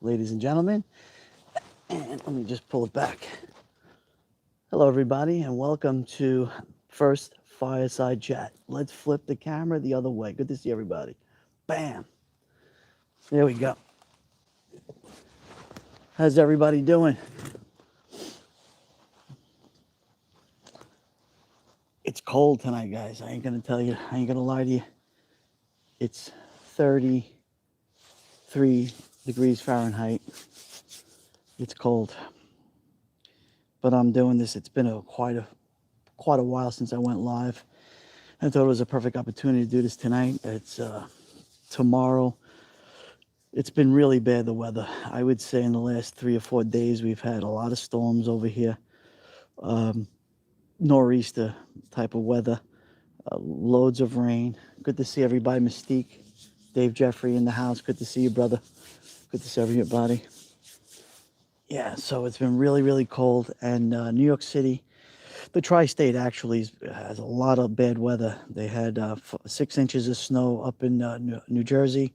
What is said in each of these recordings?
ladies and gentlemen. And let me just pull it back. Hello, everybody, and welcome to first Fireside Chat. Let's flip the camera the other way. Good to see everybody. Bam. There we go. How's everybody doing? It's cold tonight, guys. I ain't gonna tell you. I ain't gonna lie to you. It's 33 degrees Fahrenheit. It's cold, but I'm doing this. It's been quite a while since I went live. I thought it was a perfect opportunity to do this tonight. It's tomorrow. It's been really bad, the weather. I would say in the last 3 or 4 days, we've had a lot of storms over here. Nor'easter type of weather. Loads of rain. Good to see everybody. Mystique, Dave Jeffrey in the house. Good to see you, brother. Good to see everybody. Yeah, so it's been really, really cold. And New York City, the tri-state actually has a lot of bad weather. They had 6 inches of snow up in New Jersey,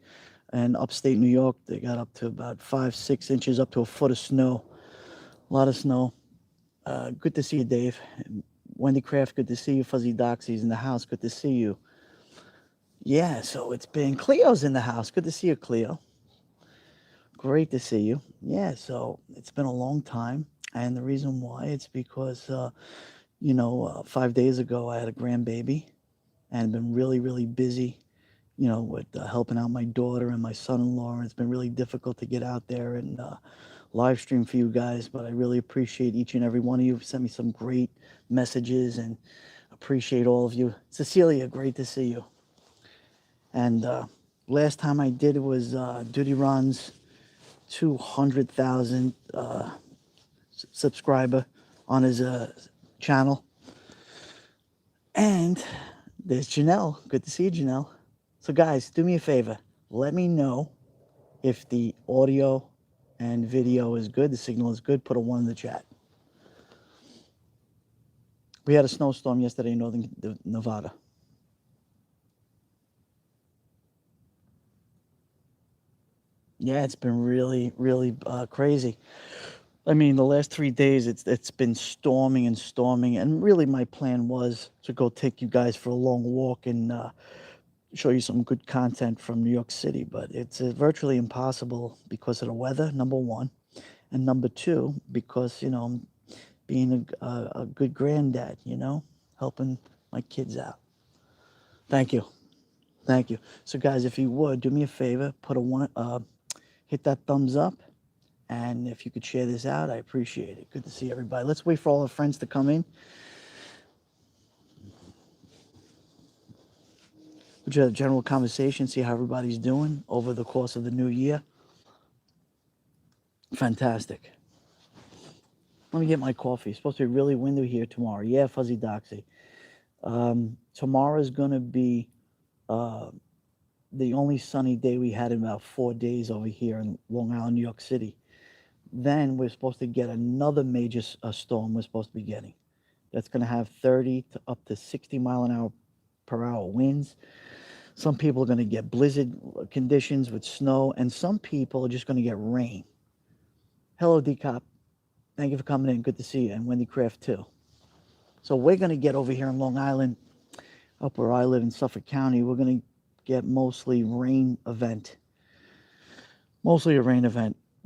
and upstate New York, they got up to about 5, 6 inches, up to a foot of snow. A lot of snow. Good to see you, Dave. Wendy Kraft, good to see you. Fuzzy Doxy's in the house. Good to see you. Yeah, so it's been Cleo's in the house. Good to see you, Cleo. Great to see you. Yeah, so it's been a long time. And the reason why, it's because 5 days ago, I had a grandbaby and been really, really busy, with helping out my daughter and my son-in-law. And it's been really difficult to get out there and live stream for you guys. But I really appreciate each and every one of you. You've sent me some great messages and appreciate all of you. Cecilia, great to see you. And last time I did it was Duty Ron's 200,000 subscriber on his channel. And there's Janelle. Good to see you, Janelle. So guys, do me a favor. Let me know if the audio and video is good, the signal is good. Put a 1 in the chat. We had a snowstorm yesterday in northern Nevada. Yeah, it's been really, really crazy. I mean, the last 3 days, it's been storming and storming. And really, my plan was to go take you guys for a long walk and show you some good content from New York City. But it's virtually impossible because of the weather, number one. And number two, because, I'm being a good granddad, helping my kids out. Thank you. Thank you. So, guys, if you would, do me a favor, put a 1, hit that thumbs up. And if you could share this out, I appreciate it. Good to see everybody. Let's wait for all our friends to come in. We'll just have a general conversation, see how everybody's doing over the course of the new year. Fantastic. Let me get my coffee. It's supposed to be really windy here tomorrow. Yeah, Fuzzy Doxy. Tomorrow is going to be the only sunny day we had in about 4 days over here in Long Island, New York City. Then we're supposed to get another major storm we're supposed to be getting. That's going to have 30 to up to 60 mile an hour per hour winds. Some people are going to get blizzard conditions with snow, and some people are just going to get rain. Hello, D-Cop. Thank you for coming in. Good to see you. And Wendy Kraft, too. So we're going to get over here in Long Island, up where I live in Suffolk County, we're going to get mostly a rain event,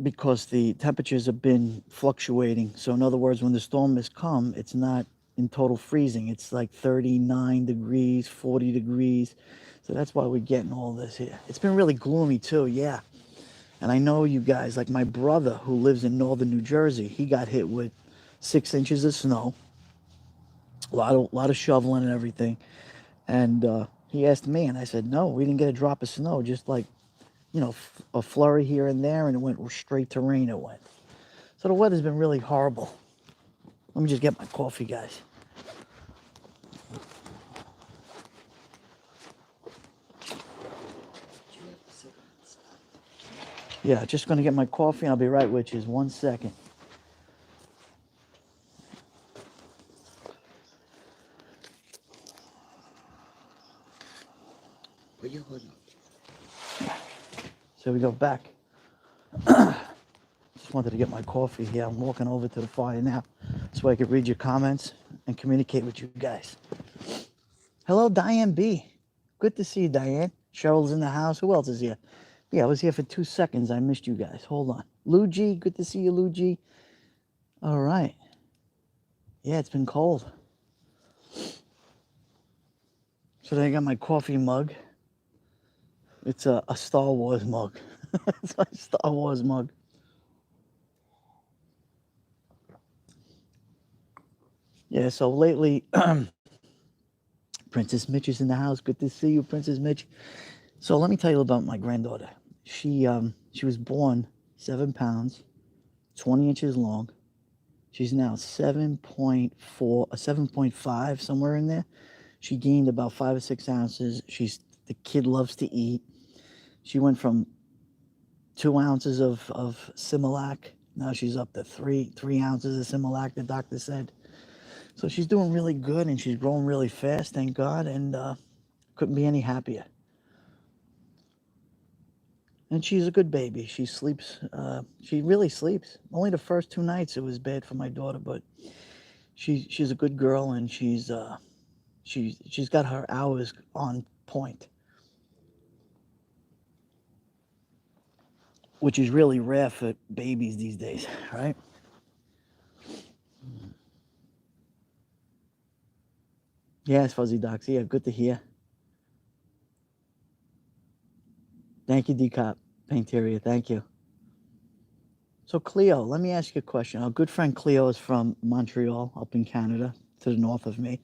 because the temperatures have been fluctuating. So in other words, when the storm has come, it's not in total freezing. It's like 39 degrees, 40 degrees. So that's why we're getting all this here. It's been really gloomy too, yeah. And I know you guys, like my brother who lives in northern New Jersey, he got hit with 6 inches of snow, a lot of shoveling and everything. And he asked me, and I said, no, we didn't get a drop of snow, just like, a flurry here and there, and it went straight to rain. It went. So the weather's been really horrible. Let me just get my coffee, guys. Yeah, just going to get my coffee, and I'll be right with you. 1 second. So we go back. just wanted to get my coffee here. I'm walking over to the fire now so I could read your comments and communicate with you guys. Hello, Diane B. Good to see you, Diane. Cheryl's in the house. Who else is here? Yeah, I was here for 2 seconds. I missed you guys. Hold on. Lou G, good to see you, Lou G. All right. Yeah, it's been cold. So then I got my coffee mug. It's a Star Wars mug. It's my Star Wars mug. Yeah, so lately, Princess Mitch is in the house. Good to see you, Princess Mitch. So let me tell you about my granddaughter. She was born 7 pounds, 20 inches long. She's now 7.4, 7.5, somewhere in there. She gained about 5 or 6 ounces. The kid loves to eat. She went from 2 ounces of Similac. Now she's up to 3 ounces of Similac, the doctor said. So she's doing really good, and she's growing really fast, thank God, and couldn't be any happier. And she's a good baby. She sleeps. She really sleeps. Only the first 2 nights it was bad for my daughter, but she's a good girl, and she's got her hours on point, which is really rare for babies these days, right? Yes, Fuzzy Docs. Yeah, good to hear. Thank you, D-Cop. Painteria, thank you. So, Cleo, let me ask you a question. Our good friend Cleo is from Montreal, up in Canada, to the north of me.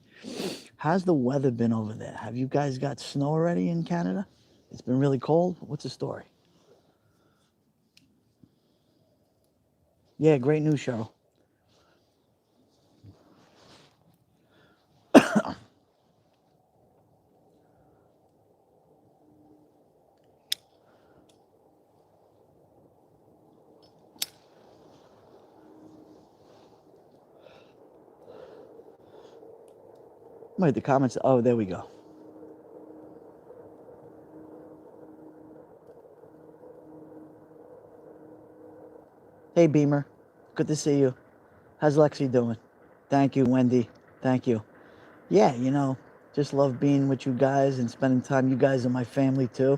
How's the weather been over there? Have you guys got snow already in Canada? It's been really cold. What's the story? Yeah, great news, Cheryl. Wait, the comments. Oh, there we go. Hey, Beamer. Good to see you. How's Lexi doing? Thank you, Wendy. Thank you. Yeah, just love being with you guys and spending time. You guys are my family too.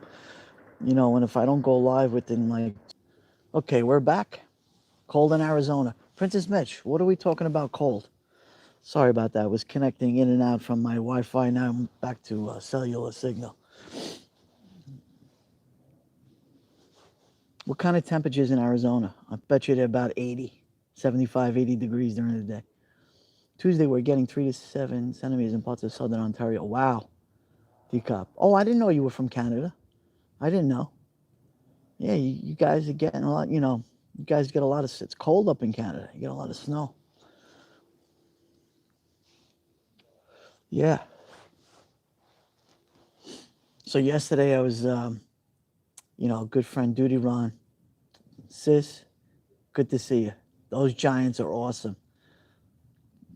And if I don't go live within okay, we're back. Cold in Arizona. Princess Mitch, what are we talking about cold? Sorry about that. I was connecting in and out from my Wi-Fi. Now I'm back to cellular signal. What kind of temperatures in Arizona? I bet you they're about 80, 75, 80 degrees during the day. Tuesday, we're getting 3 to 7 centimeters in parts of southern Ontario. Wow. D-Cop. Oh, I didn't know you were from Canada. I didn't know. Yeah, you guys are getting a lot, you guys get a lot of, it's cold up in Canada. You get a lot of snow. Yeah. So yesterday I was, good friend Duty Ron. Sis, good to see you. Those Giants are awesome.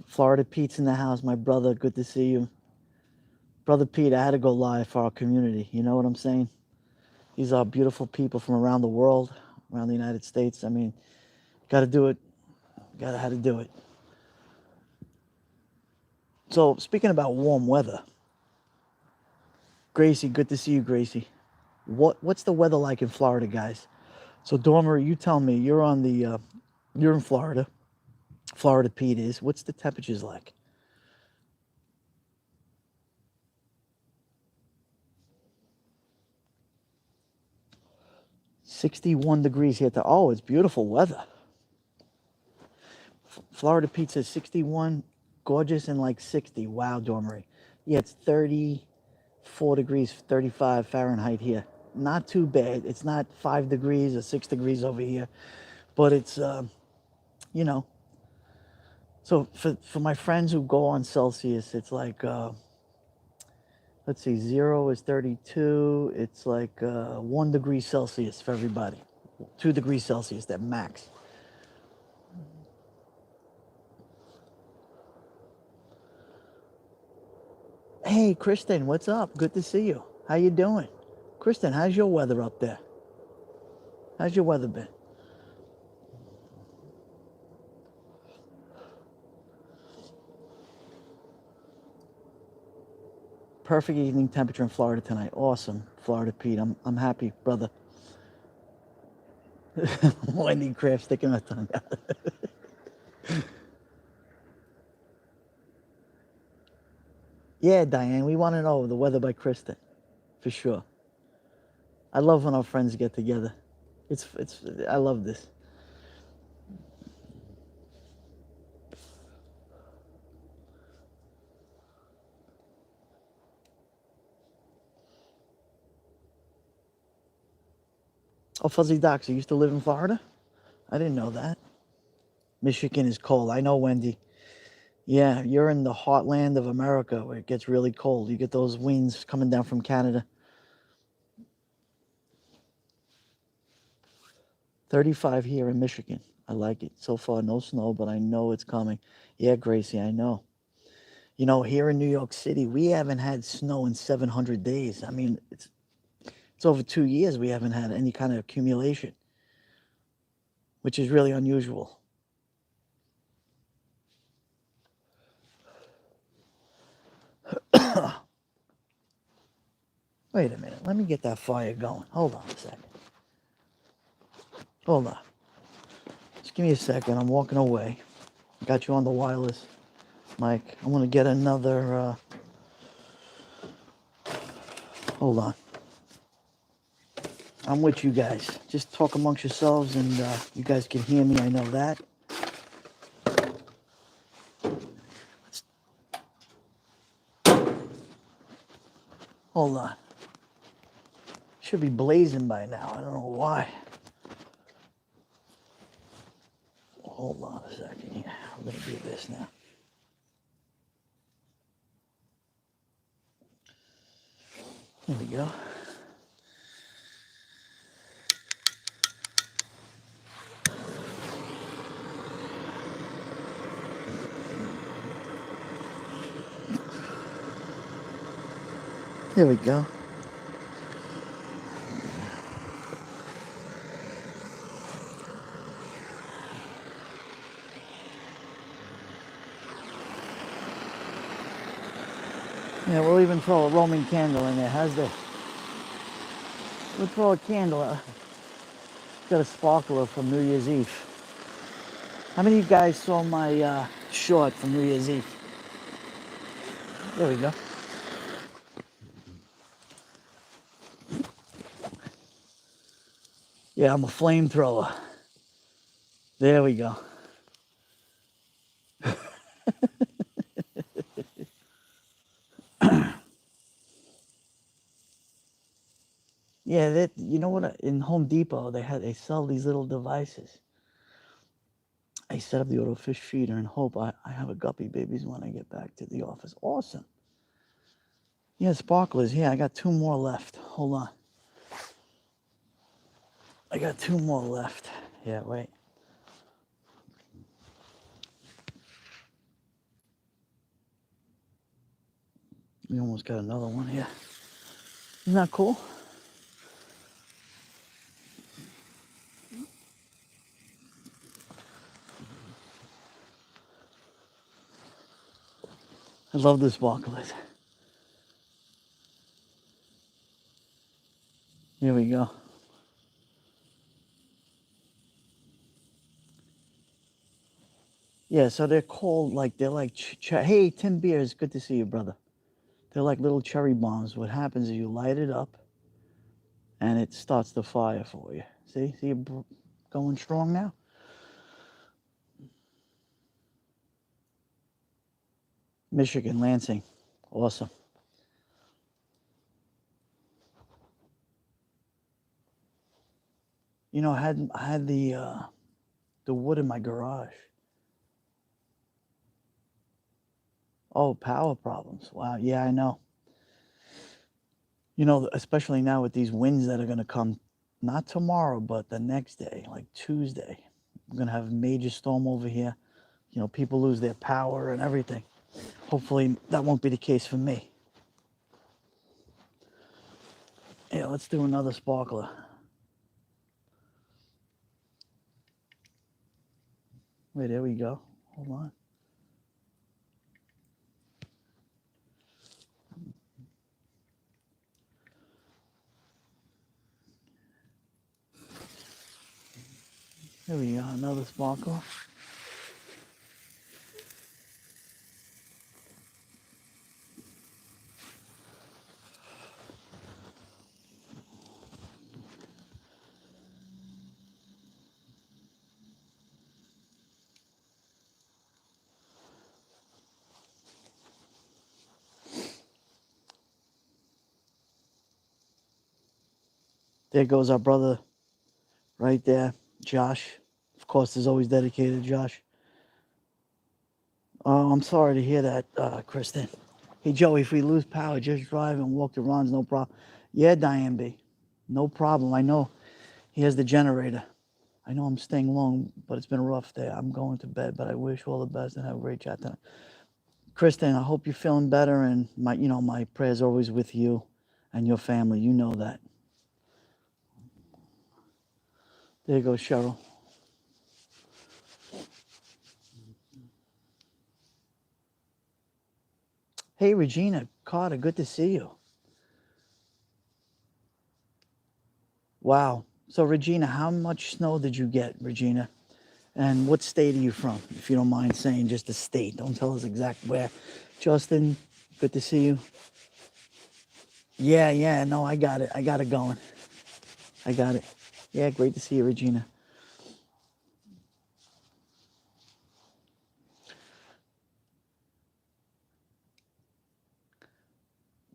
Florida Pete's in the house. My brother, good to see you. Brother Pete, I had to go live for our community. You know what I'm saying? These are beautiful people from around the world, around the United States. I mean, got to do it. Got to how to do it. So speaking about warm weather, Gracie, good to see you, Gracie. What's the weather like in Florida, guys? So Dormer, you tell me. You're in Florida. Florida Pete is. What's the temperatures like? $61 degrees here. Oh, it's beautiful weather. Florida Pete says 61, gorgeous, and like 60. Wow, Dormery. Yeah, it's 34 degrees, 35 Fahrenheit here. Not too bad. It's not 5 degrees or 6 degrees over here, but it's, So for my friends who go on Celsius, it's like, let's see, 0 is 32. It's like 1 degree Celsius for everybody. 2 degrees Celsius, that max. Hey, Kristen, what's up? Good to see you. How you doing? Kristen, how's your weather up there? How's your weather been? perfect evening temperature in Florida tonight. Awesome, Florida Pete. I'm happy, brother. Wendy Kraft sticking her tongue out. Yeah, Diane, we want to know the weather by Kristen, for sure. I love when our friends get together. I love this. Oh, Fuzzy Docs, you used to live in Florida? I didn't know that. Michigan is cold. I know, Wendy. Yeah, you're in the heartland of America where it gets really cold. You get those winds coming down from Canada. 35 here in Michigan. I like it. So far, no snow, but I know it's coming. Yeah, Gracie, I know. You know, here in New York City, we haven't had snow in 700 days. I mean, it's over 2 years we haven't had any kind of accumulation, which is really unusual. Wait a minute. Let me get that fire going. Hold on a second. Hold on. Just give me a second. I'm walking away. Got you on the wireless, Mike. I'm going to get another... hold on. I'm with you guys. Just talk amongst yourselves and you guys can hear me. I know that. Hold on. Should be blazing by now. I don't know why. Hold on a second here. I'm going to do this now. There we go. There we go. Yeah, we'll even throw a Roman candle in there. How's this? We'll throw a candle. Got a sparkler from New Year's Eve. How many of you guys saw my short from New Year's Eve? There we go. Yeah, I'm a flamethrower. There we go. Yeah, that you know what? In Home Depot, they sell these little devices. I set up the auto fish feeder and hope I have a guppy babies when I get back to the office. Awesome. Yeah, sparklers. Yeah, I got 2 more left. Hold on. I got 2 more left. Yeah, wait. We almost got another one here. Isn't that cool? I love the sparklers. Here we go. Yeah, so they're called like, they're like, hey, Tim Beers, good to see you, brother. They're like little cherry bombs. What happens is you light it up and it starts the fire for you. See you're going strong now? Michigan, Lansing. Awesome. You know, I had the wood in my garage. Oh, power problems. Wow. Yeah, I know. You know, especially now with these winds that are going to come, not tomorrow, but the next day, like Tuesday. We're going to have a major storm over here. You know, people lose their power and everything. Hopefully that won't be the case for me. Yeah, let's do another sparkler. Wait, there we go. Hold on. Here we go, another sparkle. There goes our brother right there, Josh. Of course, is always dedicated, Josh. Oh, I'm sorry to hear that, Kristen. Hey, Joey, if we lose power, just drive and walk to Ron's, no problem. Yeah, Diane B. No problem. I know he has the generator. I know I'm staying long, but it's been a rough day. I'm going to bed, but I wish all the best and have a great chat tonight. Kristen, I hope you're feeling better, and my prayers are always with you and your family. You know that. There you go, Cheryl. Hey, Regina Carter, good to see you. Wow. So, Regina, how much snow did you get, Regina? And what state are you from, if you don't mind saying just the state? Don't tell us exact where. Justin, good to see you. Yeah, no, I got it. I got it going. I got it. Yeah, great to see you, Regina.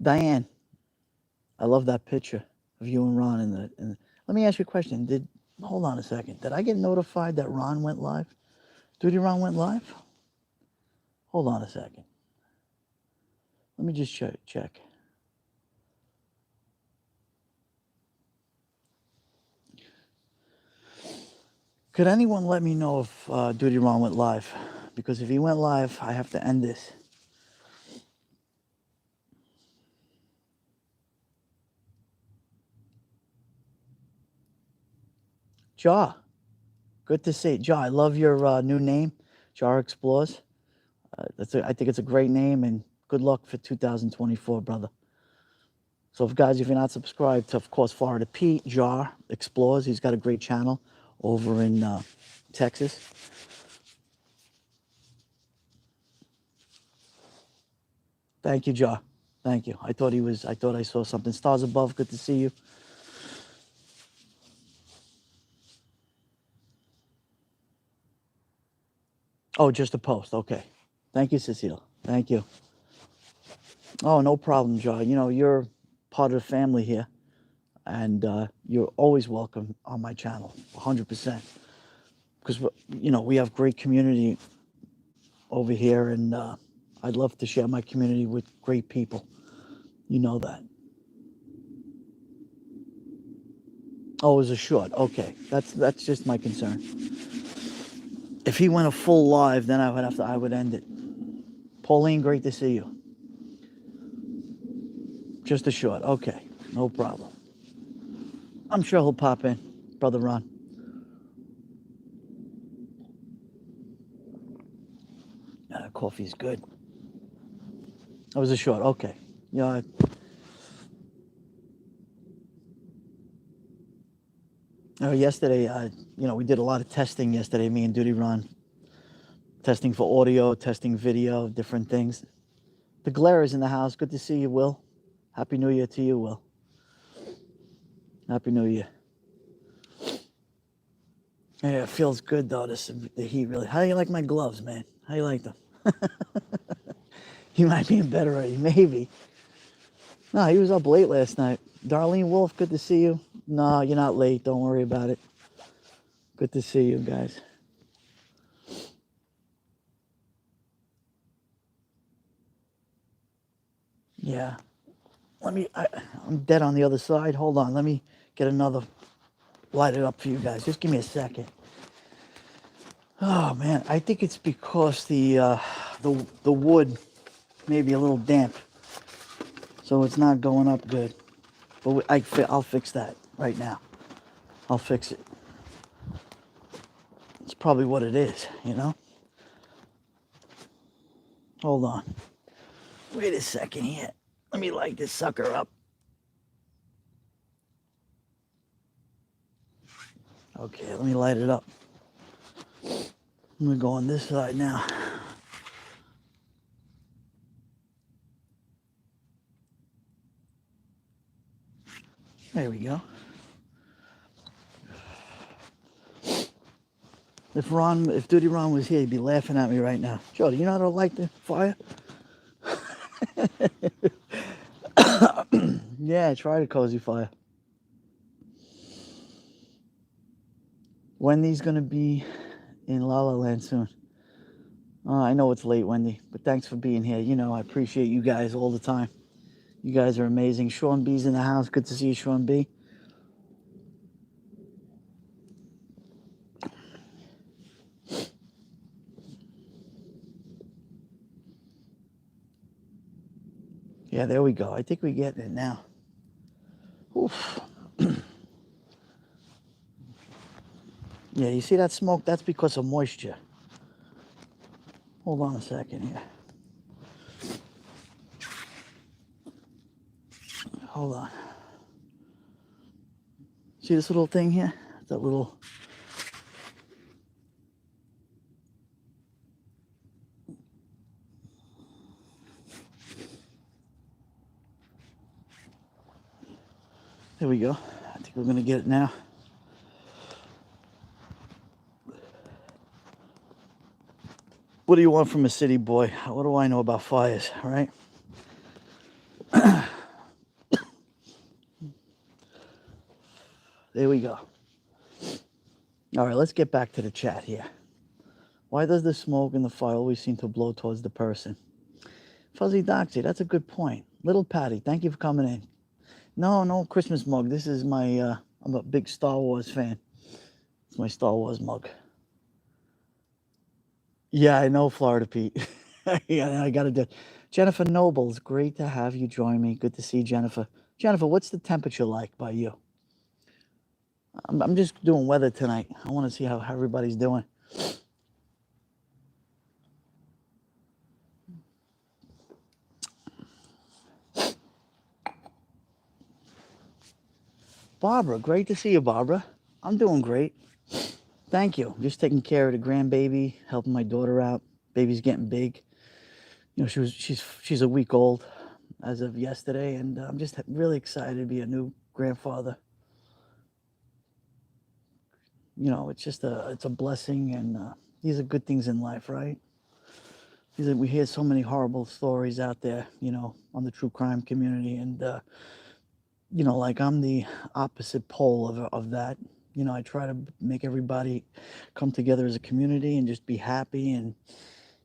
Diane, I love that picture of you and Ron let me ask you a question. Hold on a second. Did I get notified that Ron went live? Duty Ron went live? Hold on a second. Let me just check. Could anyone let me know if Duty Ron went live? Because if he went live, I have to end this. Jaw, good to see you. Jaw, I love your new name, Jar Explores. I think it's a great name, and good luck for 2024, brother. So, if you're not subscribed to, of course, Florida Pete, Jar Explores, he's got a great channel over in Texas. Thank you, Jar. Thank you. I thought I saw something. Stars above, good to see you. Oh, just a post. Okay. Thank you, Cecile. Thank you. Oh, no problem, Jar. You're part of the family here, and you're always welcome on my channel, 100%. Because, we have great community over here, and I'd love to share my community with great people. You know that. Oh, it was a short. Okay, that's just my concern. If he went a full live, then I would end it. Pauline, great to see you. Just a short. Okay, no problem. I'm sure he'll pop in, brother Ron. Coffee's good. That was a short. Okay. Yeah. Yesterday, we did a lot of testing yesterday. Me and Duty Ron, testing for audio, testing video, different things. The glare is in the house. Good to see you, Will. Happy New Year to you, Will. Happy New Year. Yeah, it feels good though. The heat really. How do you like my gloves, man? How do you like them? He might be in bed already, maybe. No, he was up late last night. Darlene Wolf, good to see you. No, you're not late. Don't worry about it. Good to see you guys. Yeah. I'm dead on the other side. Hold on. Let me get another light it up for you guys. Just give me a second. Oh man, I think it's because the wood may be a little damp, so it's not going up good. But I'll fix that right now. I'll fix it. It's probably what it is, Hold on. Wait a second here. Let me light this sucker up. Okay, let me light it up. I'm gonna go on this side now. There we go. If Duty Ron was here, he'd be laughing at me right now. Joe, do you know how to light the fire? Yeah, try the cozy fire. Wendy's gonna be in La La Land soon. I know it's late, Wendy, but thanks for being here. You know, I appreciate you guys all the time. You guys are amazing. Sean B's in the house. Good to see you, Sean B. Yeah, there we go. I think we're getting it now. Oof. Yeah, you see that smoke? That's because of moisture. Hold on a second here. Hold on. See this little thing here? That little... There we go. I think we're going to get it now. What do you want from a city boy? What do I know about fires, right? There we go. All right, let's get back to the chat here. Why does the smoke and the fire always seem to blow towards the person? Fuzzy Doxy, that's a good point. Little Patty, thank you for coming in. No Christmas mug. This is my, I'm a big Star Wars fan. It's my Star Wars mug. Yeah, I know, Florida Pete. Yeah, I got to do it. Jennifer Nobles, great to have you join me. Good to see Jennifer. Jennifer, what's the temperature like by you? I'm just doing weather tonight. I want to see how everybody's doing. Barbara, great to see you, Barbara. I'm doing great. Thank you. Just taking care of the grandbaby, helping my daughter out. Baby's getting big. You know, she's a week old as of yesterday, and I'm just really excited to be a new grandfather. You know, it's a blessing, and these are good things in life, right? We hear so many horrible stories out there, you know, on the true crime community, and you know, like I'm the opposite pole of that. You know, I try to make everybody come together as a community and just be happy, and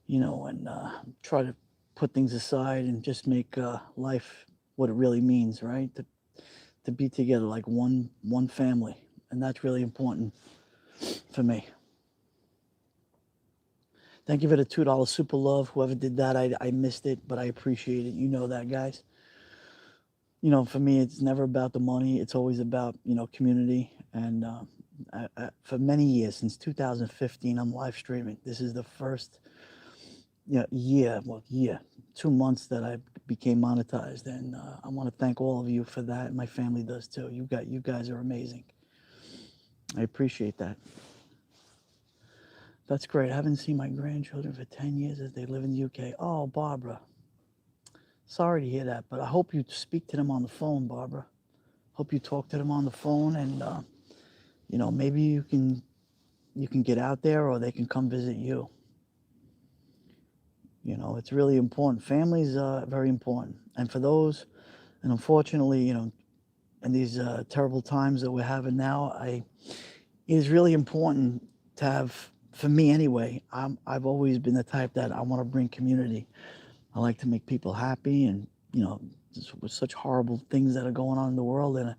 you know, and try to put things aside and just make life what it really means, right? To be together like one family, and that's really important for me. Thank you for the $2 super love. Whoever did that, I missed it, but I appreciate it. You know that, guys. You know, for me, it's never about the money. It's always about, you know, community. And for many years, since 2015, I'm live streaming. This is the first year, 2 months that I became monetized. And I want to thank all of you for that. My family does too. You guys are amazing. I appreciate that. That's great. I haven't seen my grandchildren for 10 years as they live in the UK. Oh, Barbara. Sorry to hear that, but I hope you speak to them on the phone, Barbara. Hope you talk to them on the phone, and you know, maybe you can get out there, or they can come visit you. You know, it's really important. Families are very important, and for those, and unfortunately, you know, in these terrible times that we're having now, it is really important to have. For me, anyway, I've always been the type that I want to bring community. I like to make people happy, and you know, with such horrible things that are going on in the world, and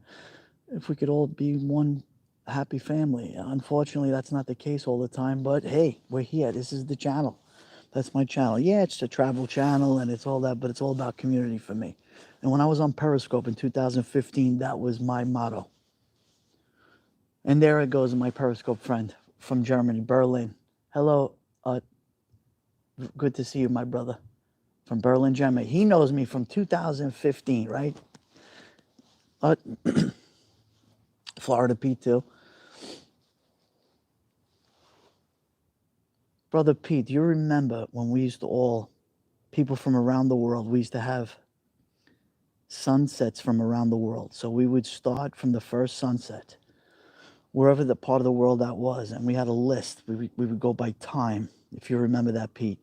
if we could all be one happy family. Unfortunately, that's not the case all the time, but hey, we're here. This is the channel. That's my channel. Yeah, it's a travel channel and it's all that, but it's all about community for me. And when I was on Periscope in 2015, that was my motto. And there it goes, my Periscope friend from Germany, Berlin. Hello, good to see you, my brother, from Berlin, Germany. He knows me from 2015, right? Florida Pete too. Brother Pete, do you remember when we used to all, people from around the world, we used to have sunsets from around the world. So we would start from the first sunset, wherever the part of the world that was, and we had a list. We would go by time, if you remember that, Pete.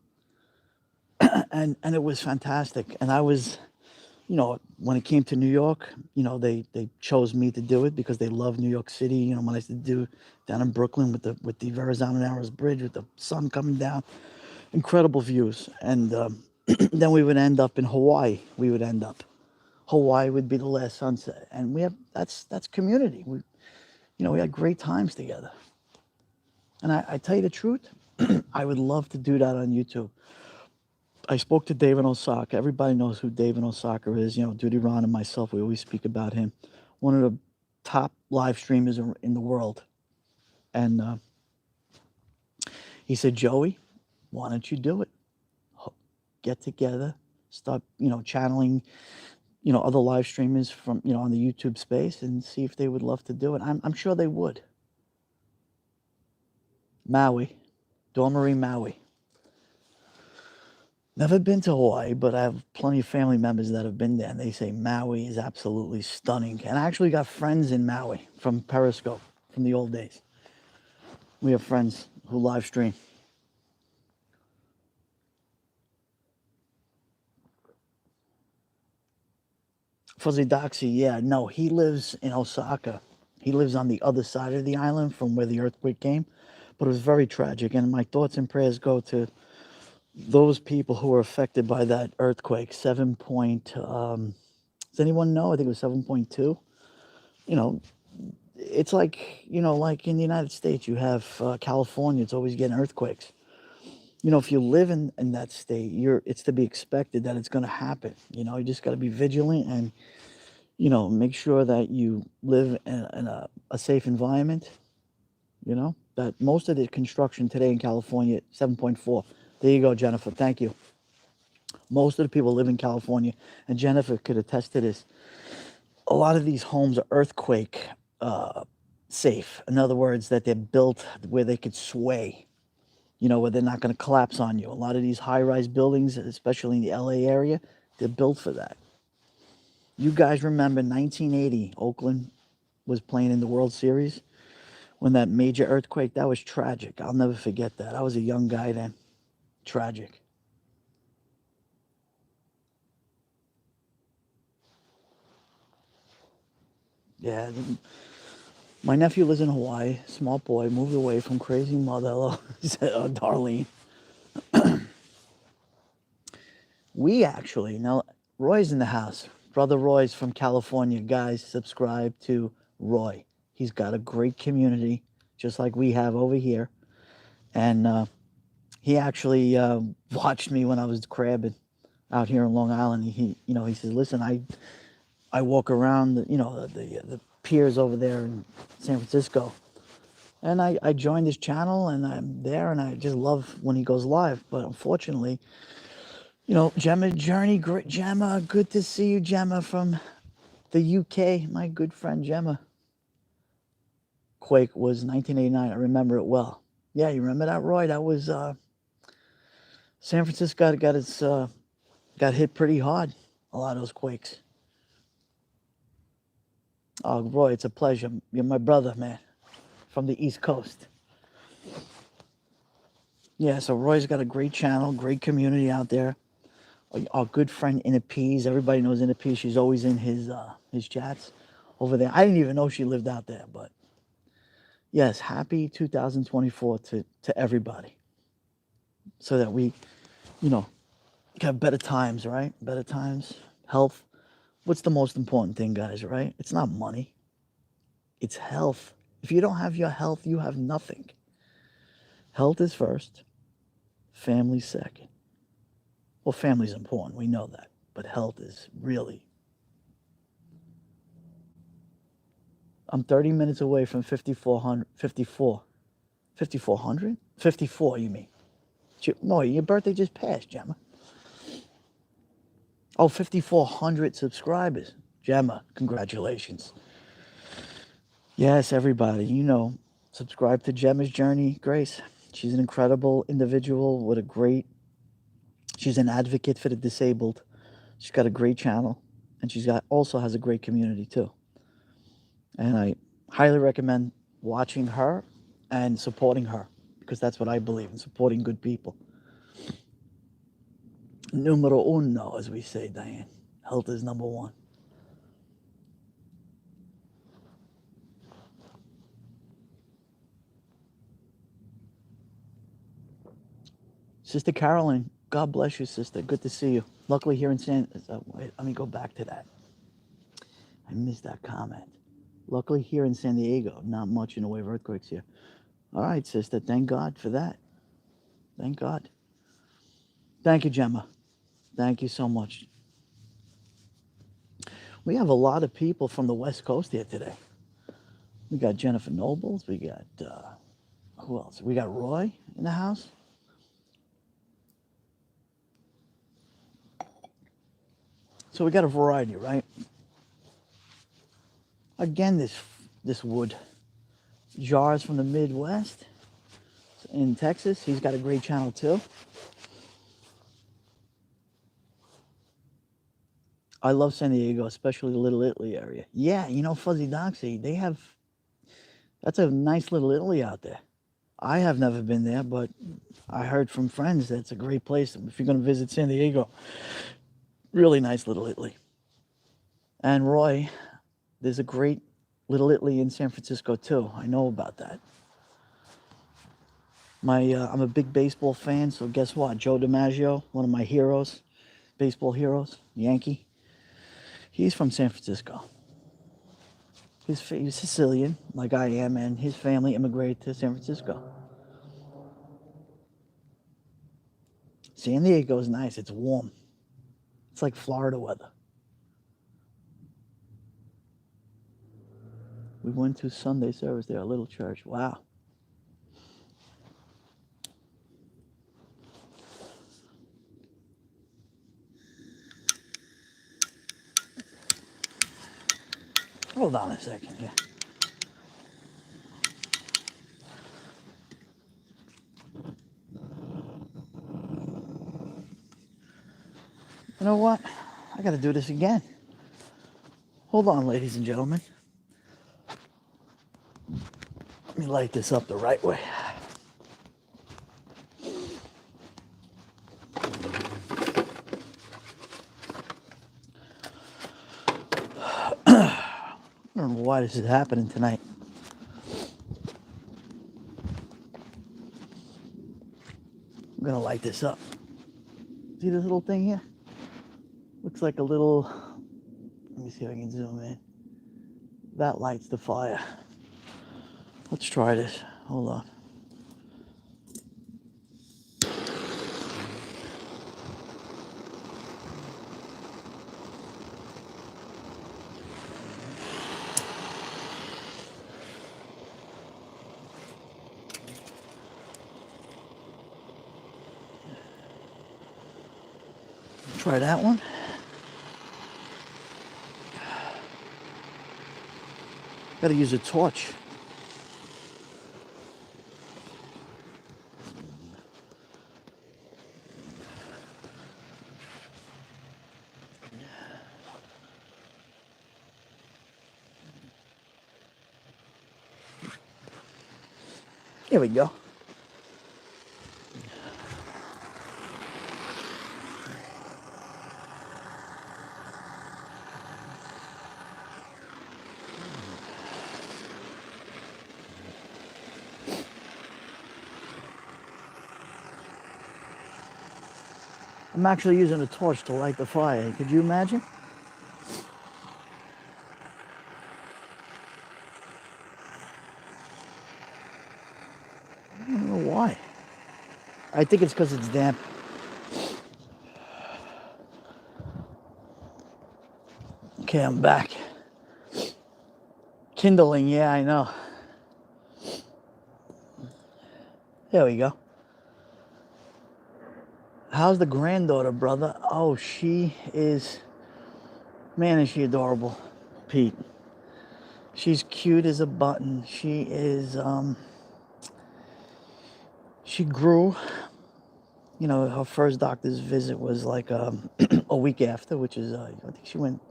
And it was fantastic. And I was, when it came to New York, they chose me to do it because they love New York City. When I used to do down in Brooklyn with the Verrazano Narrows Bridge with the sun coming down, incredible views. And then we would end up in Hawaii. Hawaii would be the last sunset, and that's community. We had great times together. And I tell you the truth, I would love to do that on YouTube. I spoke to David Osaka. Everybody knows who David Osaka is. Duty Ron and myself, we always speak about him. One of the top live streamers in the world. And he said, Joey, why don't you do it? Get together, start, channeling, other live streamers from, on the YouTube space and see if they would love to do it. I'm sure they would. Maui, Dormery, Maui. Never been to Hawaii, but I have plenty of family members that have been there, and they say Maui is absolutely stunning. And I actually got friends in Maui from Periscope, from the old days. We have friends who live stream. Fuzzy Doxy, yeah, no, he lives in Osaka. He lives on the other side of the island from where the earthquake came, but it was very tragic. And my thoughts and prayers go to those people who were affected by that earthquake. 7 point, does anyone know? I think it was 7.2. It's like, like in the United States, you have California, it's always getting earthquakes. If you live in that state, it's to be expected that it's going to happen. You just got to be vigilant and, make sure that you live in a safe environment. That most of the construction today in California, 7.4. There you go, Jennifer. Thank you. Most of the people live in California, and Jennifer could attest to this. A lot of these homes are earthquake safe. In other words, that they're built where they could sway, where they're not going to collapse on you. A lot of these high-rise buildings, especially in the LA area, they're built for that. You guys remember 1980, Oakland was playing in the World Series when that major earthquake, that was tragic. I'll never forget that. I was a young guy then. Tragic. Yeah. My nephew lives in Hawaii. Small boy, moved away from crazy mother. Darlene. We actually, now, Roy's in the house. Brother Roy's from California. Guys, subscribe to Roy. He's got a great community, just like we have over here. And he actually watched me when I was crabbing out here in Long Island. He says, listen, I walk around, the piers over there in San Francisco. And I joined his channel, and I'm there, and I just love when he goes live. But unfortunately, Gemma Journey, great Gemma, good to see you, Gemma, from the UK, my good friend Gemma. Quake was 1989. I remember it well. Yeah, you remember that, Roy? That was San Francisco got hit pretty hard. A lot of those quakes. Oh, Roy, it's a pleasure. You're my brother, man, from the East Coast. Yeah, so Roy's got a great channel, great community out there. Our good friend Inna Pease, everybody knows Inna Pease. She's always in his chats over there. I didn't even know she lived out there, but yes, happy 2024 to everybody. So that we, have better times, right? Better times, health. What's the most important thing, guys, right? It's not money. It's health. If you don't have your health, you have nothing. Health is first, family second. Well, family's important, we know that, but health is really. I'm 30 minutes away from 5400, 54. 5400? 54, you mean? No, your birthday just passed, Gemma. Oh, 5,400 subscribers. Gemma, congratulations. Yes, everybody, subscribe to Gemma's Journey, Grace. She's an incredible individual with she's an advocate for the disabled. She's got a great channel, and also has a great community too. And I highly recommend watching her and supporting her, because that's what I believe in, supporting good people. Numero uno, as we say, Diane. Health is number one. Sister Caroline, God bless you, sister. Good to see you. Luckily here in wait, let me go back to that. I missed that comment. Luckily here in San Diego, not much in the way of earthquakes here. All right, sister. Thank God for that. Thank God. Thank you, Gemma. Thank you so much. We have a lot of people from the West Coast here today. We got Jennifer Nobles. We got, who else? We got Roy in the house. So we got a variety, right? Again, this wood. Jars from the Midwest in Texas. He's got a great channel too. I love San Diego, especially the Little Italy area. Yeah, you know, Fuzzy Doxy, that's a nice Little Italy out there. I have never been there, but I heard from friends that it's a great place if you're going to visit San Diego. Really nice Little Italy. And Roy, there's a great Little Italy in San Francisco too. I know about that. I'm a big baseball fan, so guess what? Joe DiMaggio, one of my heroes, baseball heroes, Yankee. He's from San Francisco. He's Sicilian, like I am, and his family immigrated to San Francisco. San Diego's nice. It's warm. It's like Florida weather. We went to Sunday service there, a little church. Wow. Hold on a second here. You know what? I got to do this again. Hold on, ladies and gentlemen. Let me light this up the right way. I don't know why this is happening tonight. I'm going to light this up. See this little thing here? Looks like a little, let me see if I can zoom in. That lights the fire. Let's try this. Hold on. Try that one. Gotta use a torch. Here we go. I'm actually using a torch to light the fire. Could you imagine? I don't know why. I think it's because it's damp. Okay, I'm back. Kindling, yeah, I know. There we go. How's the granddaughter, brother? Oh, she is, man, is she adorable, Pete. She's cute as a button. She's She grew. You know, her first doctor's visit was like a week after, which is, I think she went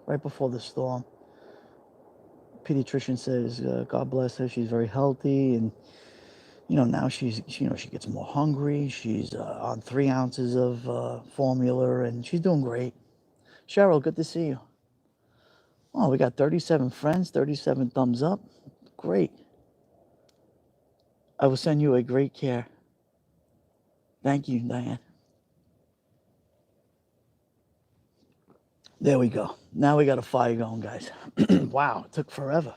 right before the storm. Pediatrician says, God bless her, she's very healthy. And, you know, now she gets more hungry. She's on 3 ounces of formula, and she's doing great. Cheryl, good to see you. Oh, we got 37 friends, 37 thumbs up. Great. I will send you a great care. Thank you, Diane. There we go. Now we got a fire going, guys. Wow, it took forever.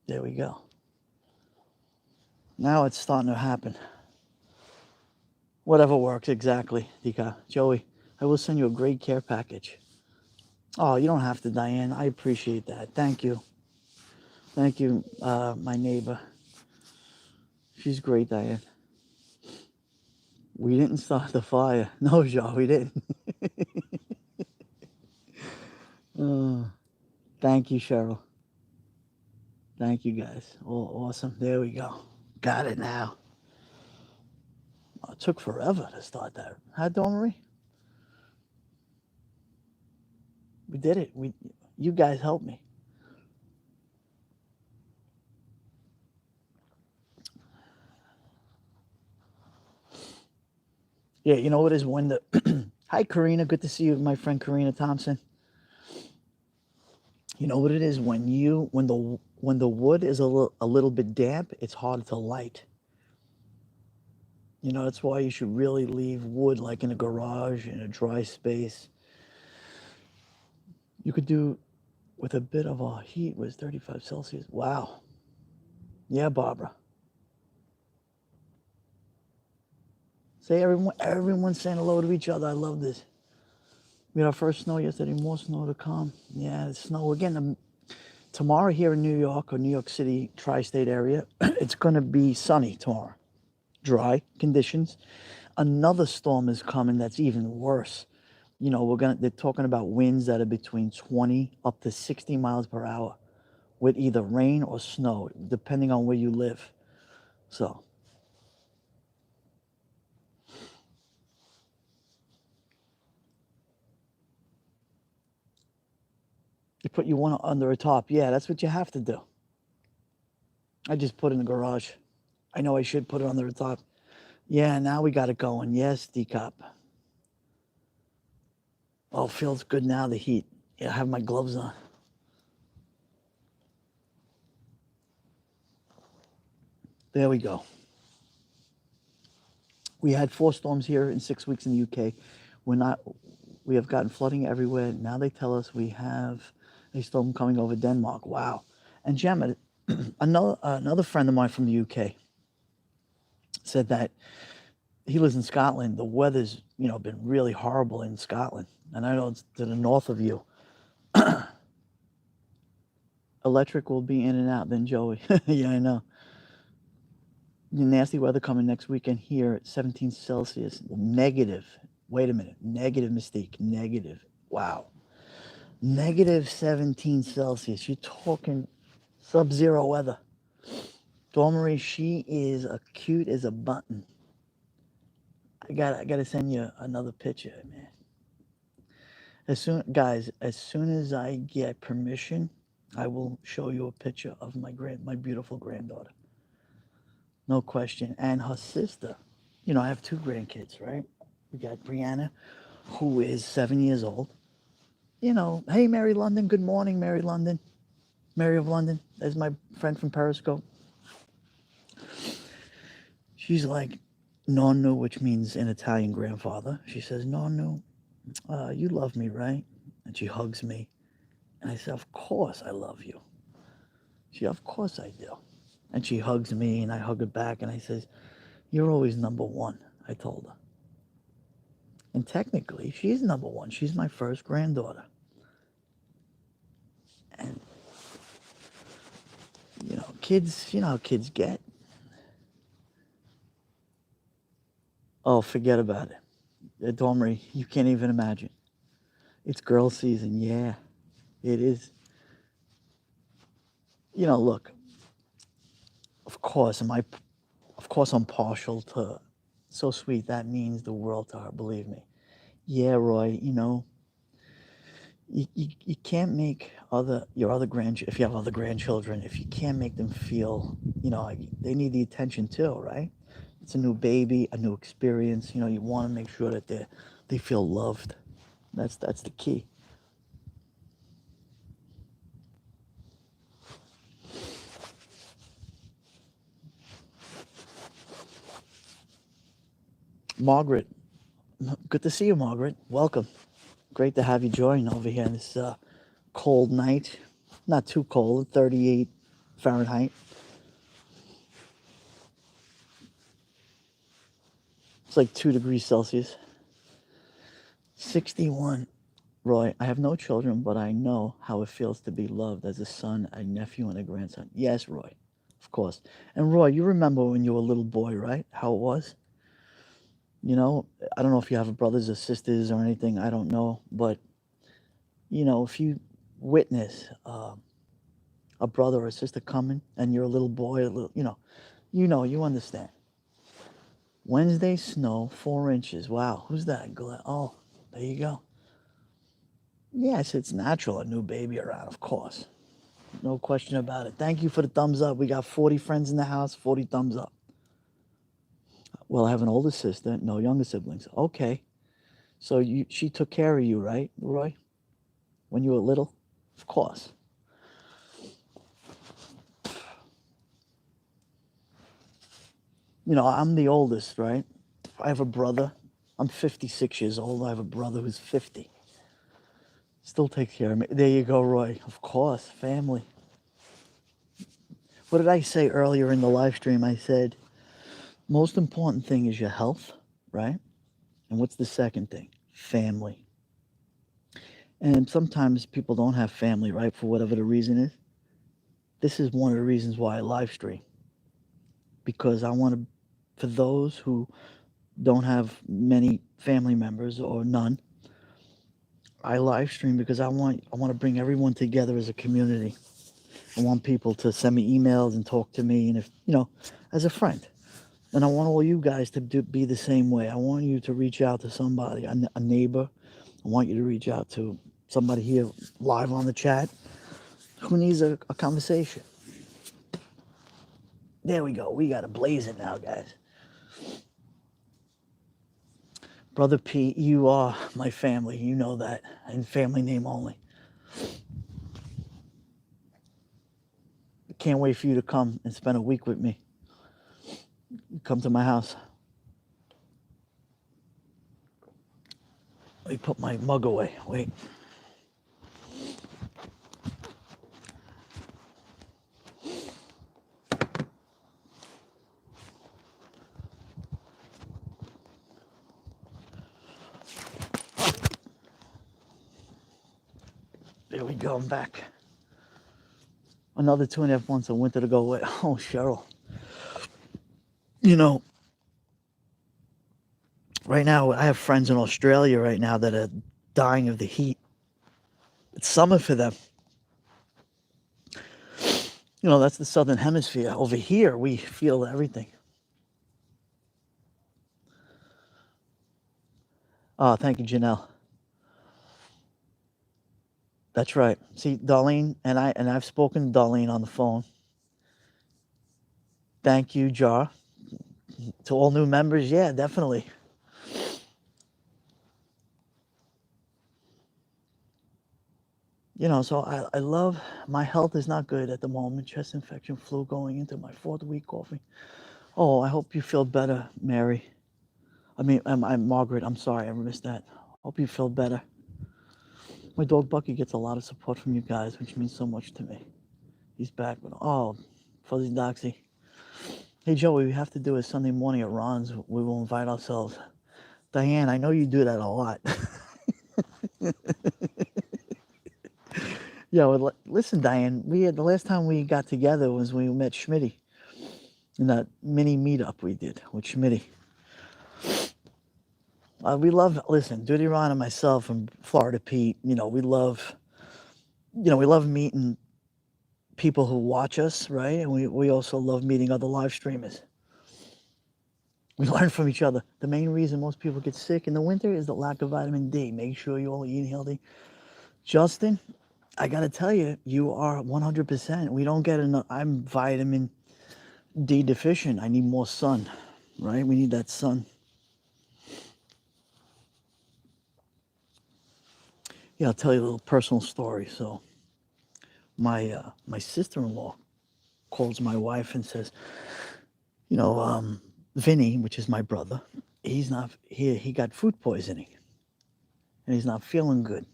There we go. Now it's starting to happen. Whatever works, exactly, Dika. Joey, I will send you a great care package. Oh, you don't have to, Diane. I appreciate that. Thank you. Thank you, my neighbor. She's great, Diane. We didn't start the fire. No, Joe, we didn't. Thank you, Cheryl. Thank you, guys. Oh, awesome. There we go. Got it now. Oh, it took forever to start that. Huh, Dawn Marie? We did it. You guys helped me. Yeah, you know what is when the Hi Karina, good to see you, my friend Karina Thompson. You know what it is when the wood is a little bit damp, it's harder to light. You know, that's why you should really leave wood like in a garage, in a dry space. You could do with a bit of a heat was 35 Celsius. Wow. Yeah, Barbara. Say everyone's saying hello to each other. I love this. We had our first snow yesterday, more snow to come. Yeah, the snow again. Tomorrow here in New York or New York City, tri-state area, it's going to be sunny tomorrow. Dry conditions. Another storm is coming that's even worse. You know, they're talking about winds that are between 20 up to 60 miles per hour with either rain or snow, depending on where you live. So they put you one under a top. Yeah, that's what you have to do. I just put it in the garage. I know I should put it under the top. Yeah, now we got it going. Yes, decop. Oh, feels good now, the heat. Yeah, I have my gloves on. There we go. We had 4 storms here in 6 weeks in the UK. We have gotten flooding everywhere. Now they tell us we have a storm coming over Denmark. Wow. And Gemma, another friend of mine from the UK said that he lives in Scotland. The weather's, been really horrible in Scotland. And I know it's to the north of you. Electric will be in and out then, Joey. Yeah, I know. Nasty weather coming next weekend here at 17 Celsius. Negative. Wait a minute. Negative, Mystique. Negative. Wow. Negative 17 Celsius. You're talking sub-zero weather. Dawn Marie, she is cute as a button. I gotta send you another picture, man. As soon as I get permission, I will show you a picture of my beautiful granddaughter. No question. And her sister. I have 2 grandkids, right? We got Brianna, who is 7 years old. Hey, Mary London. Good morning, Mary London. Mary of London. That's my friend from Periscope. She's like, nonno, which means an Italian grandfather. She says, nonno, you love me, right? And she hugs me. And I said, of course I love you. She, of course I do. And she hugs me, and I hug her back, and I says, you're always number one, I told her. And technically, she's number one. She's my first granddaughter. And, kids, you know how kids get. Oh, forget about it. Dawn Marie, you can't even imagine. It's girl season. Yeah, it is. Look, of course, of course I'm partial to so sweet. That means the world to her, believe me. Yeah, Roy, you can't make your other if you have other grandchildren, if you can't make them feel, they need the attention too, right? It's a new baby, a new experience. You want to make sure that they feel loved. That's the key. Margaret, good to see you, Margaret. Welcome. Great to have you join over here on this cold night. Not too cold, 38 Fahrenheit. It's like 2 degrees Celsius. 61. Roy, I have no children, but I know how it feels to be loved as a son, a nephew, and a grandson. Yes, Roy, of course. And Roy, you remember when you were a little boy, right? How it was? I don't know if you have brothers or sisters or anything. I don't know. But, if you witness a brother or a sister coming and you're a little boy, you understand. Wednesday snow, 4 inches. Wow, who's that? Oh, there you go. Yes, it's natural, a new baby around, of course. No question about it. Thank you for the thumbs up. We got 40 friends in the house, 40 thumbs up. Well, I have an older sister, no younger siblings. Okay. So she took care of you, right, Roy? When you were little? Of course. I'm the oldest, right? I have a brother. I'm 56 years old. I have a brother who's 50. Still takes care of me. There you go, Roy. Of course, family. What did I say earlier in the live stream? I said, most important thing is your health, right? And what's the second thing? Family. And sometimes people don't have family, right? For whatever the reason is. This is one of the reasons why I live stream. Because I want to, for those who don't have many family members or none, I live stream because I want to bring everyone together as a community. I want people to send me emails and talk to me, and if as a friend. And I want all you guys to be the same way. I want you to reach out to somebody, a neighbor. I want you to reach out to somebody here live on the chat who needs a conversation. There we go. We got to blaze it now, guys. Brother P, you are my family. You know that. And family name only. Can't wait for you to come and spend a week with me. Come to my house. Let me put my mug away. Wait. There we go. I'm back. Another 2.5 months of winter to go away. Oh, Cheryl. Right now, I have friends in Australia right now that are dying of the heat. It's summer for them. That's the southern hemisphere. Over here, we feel everything. Oh, thank you, Janelle. That's right. See, Darlene, and I've spoken to Darlene on the phone. Thank you, Jar. To all new members, yeah, definitely. So I love, my health is not good at the moment. Chest infection, flu going into my 4th week coughing. Oh, I hope you feel better, Mary. I'm Margaret. I'm sorry, I missed that. Hope you feel better. My dog Bucky gets a lot of support from you guys, which means so much to me. He's back with, Fuzzy Doxy. Hey, Joey, we have to do a Sunday morning at Ron's. We will invite ourselves. Diane, I know you do that a lot. Yeah, well, listen, Diane, the last time we got together was when we met Schmitty in that mini meetup we did with Schmitty. We love, listen, Duty Ron and myself and Florida Pete, we love meeting people who watch us, right? And we also love meeting other live streamers. We learn from each other. The main reason most people get sick in the winter is the lack of vitamin D. Make sure you all eat healthy. Justin, I gotta tell you, you are 100%. We don't get enough. I'm vitamin D deficient. I need more sun, right? We need that sun. Yeah, I'll tell you a little personal story. So my sister-in-law calls my wife and says, Vinny, which is my brother, he's not here. He got food poisoning, and he's not feeling good.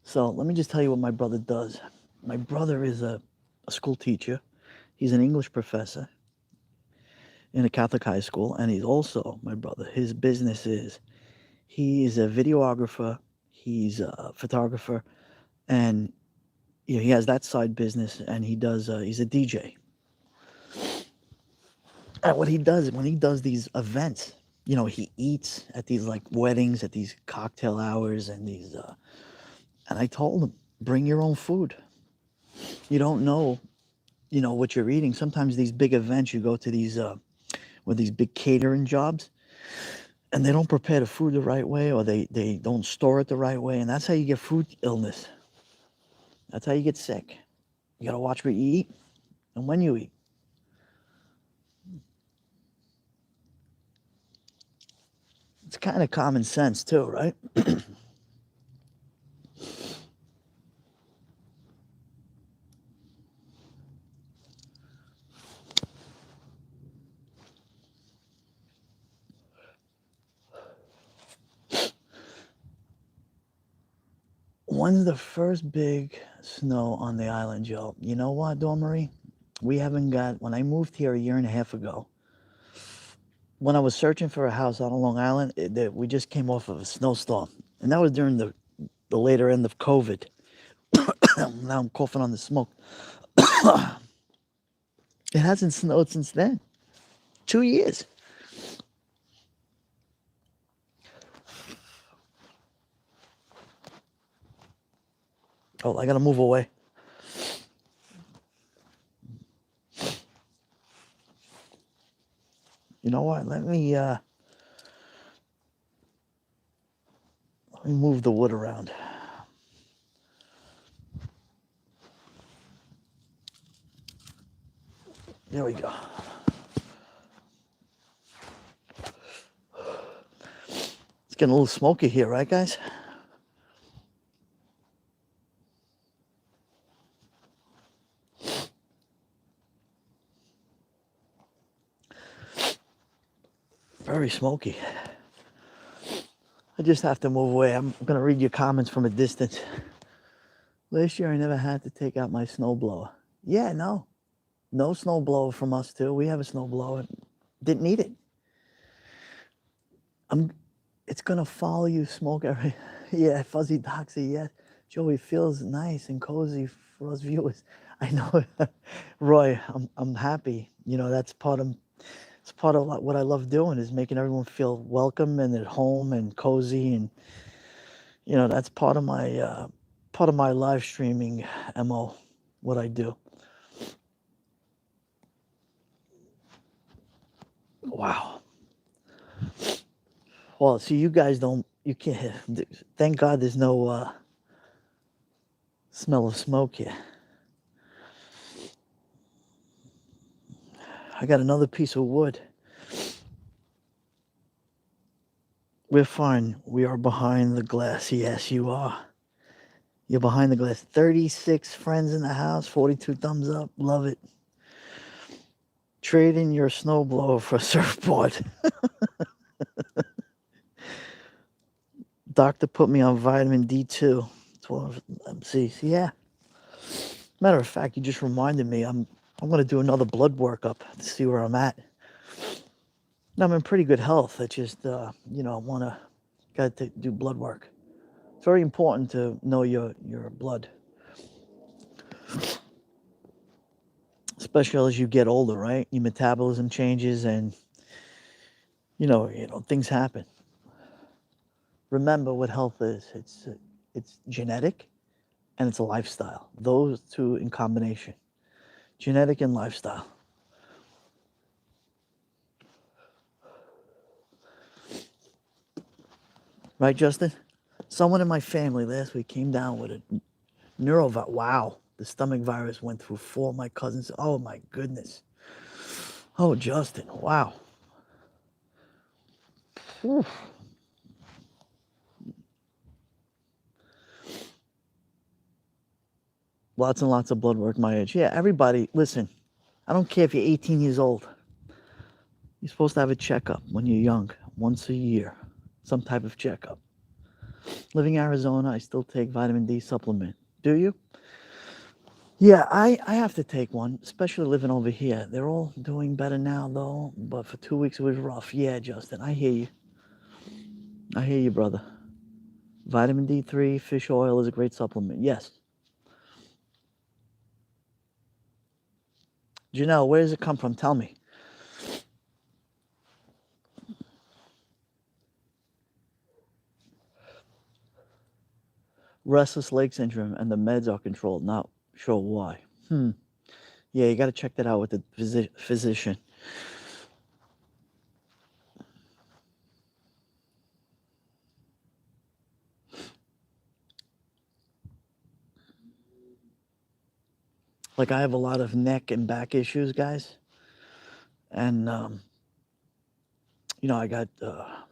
So let me just tell you what my brother does. My brother is a school teacher. He's an English professor in a Catholic high school, and he's also, my brother, his business is he is a videographer, he's a photographer, and he has that side business, and he's a DJ. And what he does when he does these events, he eats at these like weddings, at these cocktail hours, and and I told him, bring your own food. You don't know, what you're eating. Sometimes these big events, you go to with these big catering jobs, and they don't prepare the food the right way, or they don't store it the right way, and that's how you get food illness. That's how you get sick. You gotta watch what you eat and when you eat. It's kind of common sense too, right? When's the first big snow on the island, Joe? You know what, Dawn Marie? We haven't got, when I moved here a year and a half ago, when I was searching for a house out on Long Island, we just came off of a snowstorm. And that was during the later end of COVID. Now I'm coughing on the smoke. It hasn't snowed since then. 2 years. Oh, I gotta move away. You know what? Let me move the wood around. There we go. It's getting a little smoky here, right, guys? Very smoky. I just have to move away. I'm gonna read your comments from a distance. Last year I never had to take out my snowblower. Yeah, no snowblower from us too. We have a snowblower. Didn't need it. It's gonna follow you, smoke every. Yeah, fuzzy doxy. Yes, Joey, feels nice and cozy for us viewers. I know, Roy. I'm happy. That's part of. It's part of what I love doing is making everyone feel welcome and at home and cozy, and that's part of my live streaming mo. What I do. Wow. Well, see, you guys don't. You can't. Thank God, there's no smell of smoke here. I got another piece of wood. We're fine. We are behind the glass. Yes, you are. You're behind the glass. 36 friends in the house. 42 thumbs up. Love it. Trade in your snowblower for a surfboard. Doctor put me on vitamin D2. 12 MC. Yeah. Matter of fact, you just reminded me. I'm going to do another blood workup to see where I'm at. I'm in pretty good health. It's just, I got to do blood work. It's very important to know your blood, especially as you get older, right? Your metabolism changes, and things happen. Remember what health is. It's genetic and it's a lifestyle. Those two in combination. Genetic and lifestyle. Right, Justin? Someone in my family last week came down with a neurovirus. Wow. The stomach virus went through 4 of my cousins. Oh my goodness. Oh, Justin. Wow. Whew. Lots and lots of blood work my age. Yeah, everybody, listen, I don't care if you're 18 years old. You're supposed to have a checkup when you're young, once a year, some type of checkup. Living in Arizona, I still take vitamin D supplement. Do you? Yeah, I have to take one, especially living over here. They're all doing better now, though, but for 2 weeks it was rough. Yeah, Justin, I hear you. I hear you, brother. Vitamin D3, fish oil is a great supplement. Yes. Janelle, where does it come from? Tell me. Restless leg syndrome, and the meds are controlled. Not sure why. Yeah, you got to check that out with the physician. Like, I have a lot of neck and back issues, guys. And, I got I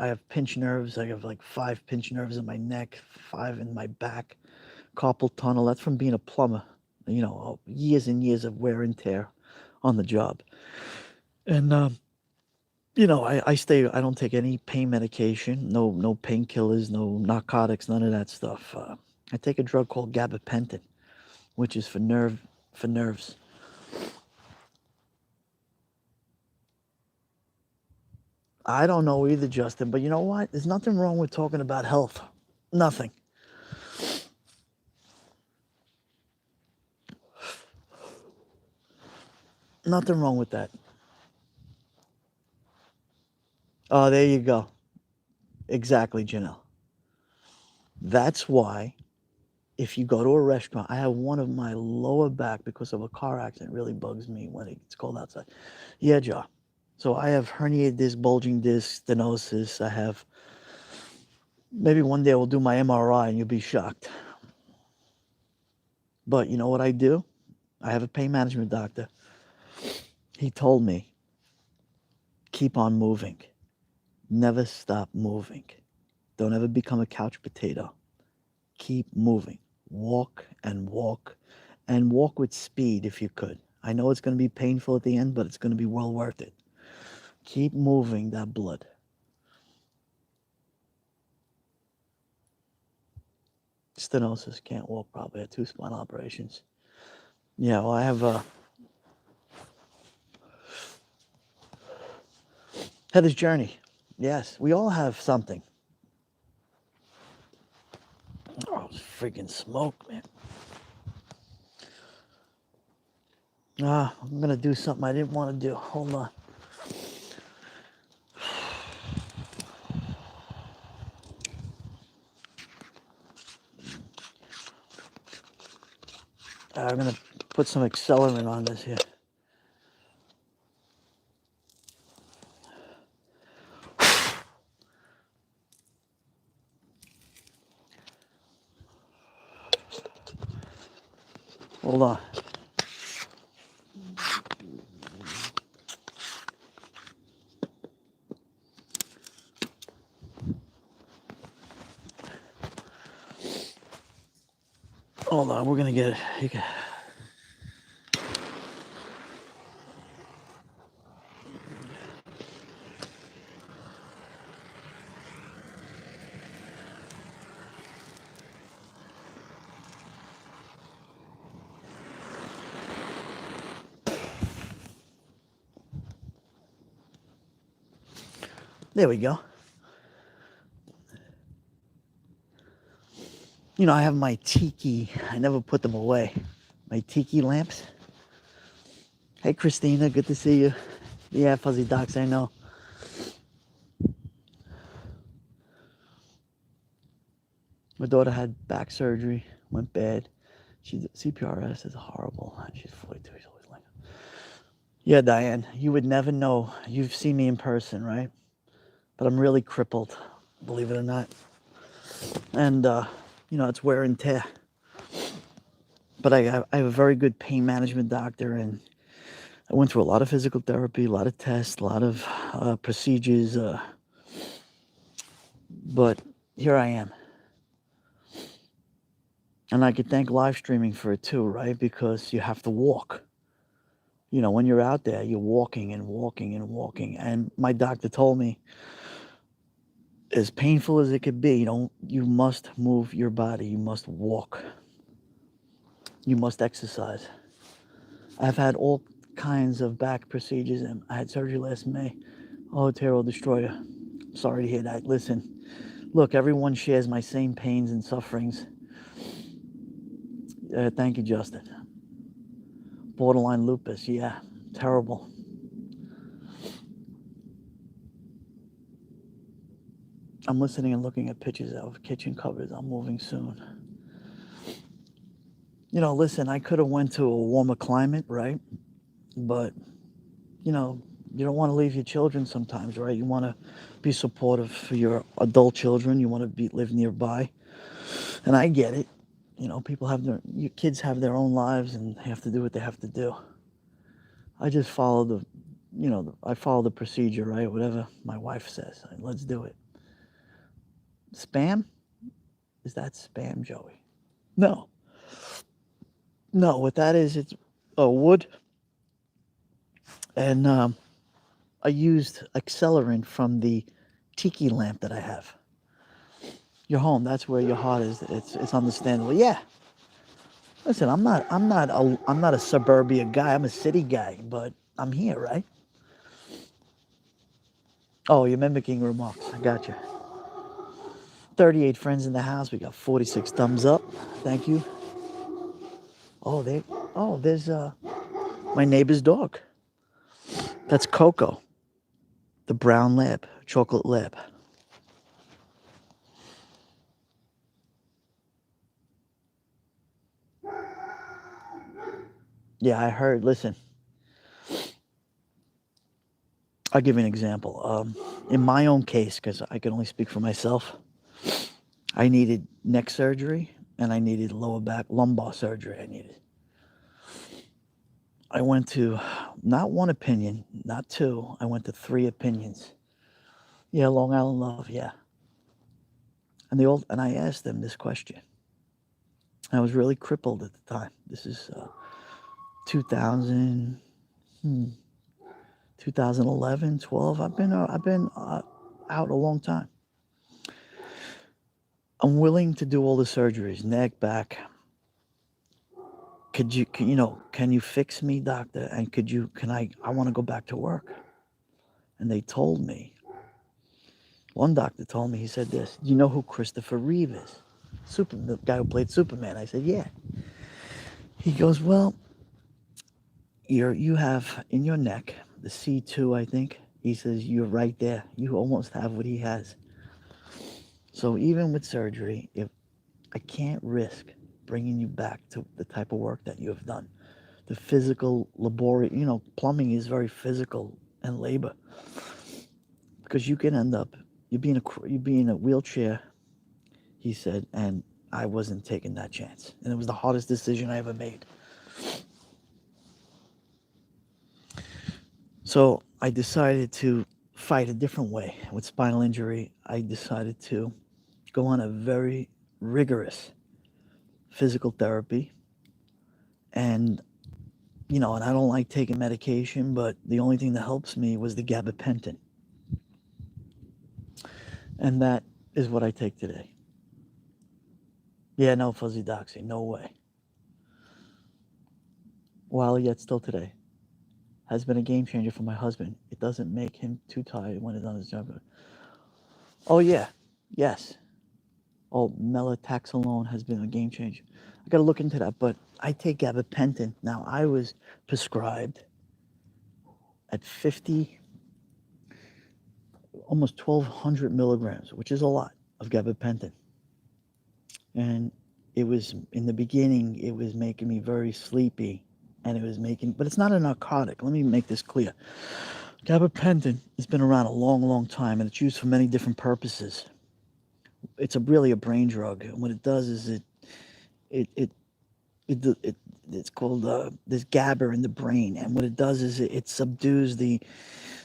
have pinched nerves. I have like 5 pinched nerves in my neck, 5 in my back, carpal tunnel. That's from being a plumber, years and years of wear and tear on the job. And, I don't take any pain medication, no painkillers, no narcotics, none of that stuff. I take a drug called gabapentin, which is for nerves. I don't know either, Justin, but you know what? There's nothing wrong with talking about health. Nothing. Nothing wrong with that. Oh, there you go. Exactly, Janelle. That's why if you go to a restaurant, I have one of my lower back because of a car accident really bugs me when it's cold outside. Yeah, Joe. So I have herniated disc, bulging disc, stenosis. I have, maybe one day we'll do my MRI and you'll be shocked. But you know what I do? I have a pain management doctor. He told me, keep on moving. Never stop moving. Don't ever become a couch potato. Keep moving. Walk and walk and walk with speed if you could. I know it's going to be painful at the end, but it's going to be well worth it. Keep moving that blood. Stenosis, can't walk probably. I had 2 spine operations. Yeah, well, I have Heather's journey. Yes, we all have something. Oh, freaking smoke, man. I'm going to do something I didn't want to do. Hold on. I'm going to put some accelerant on this here. Hold on. Hold on, we're going to get it. There we go. I have my Tiki. I never put them away. My Tiki lamps. Hey, Christina, good to see you. Yeah, Fuzzy Docs, I know. My daughter had back surgery, went bad. CPRS is horrible. She's 42. She's always like, yeah, Diane, you would never know. You've seen me in person, right? But I'm really crippled, believe it or not. And, it's wear and tear. But I have a very good pain management doctor, and I went through a lot of physical therapy, a lot of tests, a lot of procedures. But here I am. And I could thank live streaming for it too, right? Because you have to walk. When you're out there, you're walking and walking and walking. And my doctor told me, as painful as it could be, you must move your body. You must walk. You must exercise. I've had all kinds of back procedures, and I had surgery last May. Oh, terrible destroyer. Sorry to hear that. Listen, look, everyone shares my same pains and sufferings. Thank you, Justin. Borderline lupus, yeah, terrible. I'm listening and looking at pictures of kitchen cupboards. I'm moving soon. Listen, I could have went to a warmer climate, right? But, you don't want to leave your children sometimes, right? You want to be supportive for your adult children. You want to live nearby. And I get it. People your kids have their own lives and have to do what they have to do. I just follow I follow the procedure, right? Whatever my wife says, let's do it. Spam? Is that spam, Joey? No. No, what that is, it's wood. And I used accelerant from the Tiki lamp that I have. Your home, that's where your heart is. It's understandable. Yeah. Listen, I'm not a suburbia guy. I'm a city guy, but I'm here, right? Oh, you're mimicking remarks. I got you. 38 friends in the house. We got 46 thumbs up. Thank you. There's my neighbor's dog. That's Coco, the brown lab, chocolate lab. Yeah, I heard. Listen, I'll give you an example. In my own case, because I can only speak for myself, I needed neck surgery and I needed lower back lumbar surgery. I went to not one opinion, not two. I went to 3 opinions. Yeah, Long Island Love. Yeah, and I asked them this question. I was really crippled at the time. This is 2000, 2011, 12. I've been out a long time. I'm willing to do all the surgeries, neck, back. Can you fix me, doctor? And I want to go back to work. And they told me, one doctor told me, he said this, do you know who Christopher Reeve is? The guy who played Superman. I said, yeah. He goes, well, you have in your neck, the C2, I think. He says, you're right there. You almost have what he has. So even with surgery, if I can't risk bringing you back to the type of work that you have done, the physical laborious, plumbing is very physical and labor, because you can end up you be in a wheelchair. He said, and I wasn't taking that chance, and it was the hardest decision I ever made. So I decided to fight a different way. With spinal injury, I decided to go on a very rigorous physical therapy. And, and I don't like taking medication, but the only thing that helps me was the gabapentin. And that is what I take today. Yeah, no fuzzy doxy, no way. While yet still today, has been a game changer for my husband. It doesn't make him too tired when he's on his job. Oh yeah, yes. Oh, melataxalone has been a game changer. I got to look into that, but I take gabapentin. Now, I was prescribed at 50, almost 1,200 milligrams, which is a lot of gabapentin. And it was, in the beginning, it was making me very sleepy. And it was making, but it's not a narcotic. Let me make this clear. Gabapentin has been around a long, long time, and it's used for many different purposes. It's really a brain drug. And what it does is it, it, it it's called this GABA in the brain. And what it does is it subdues the,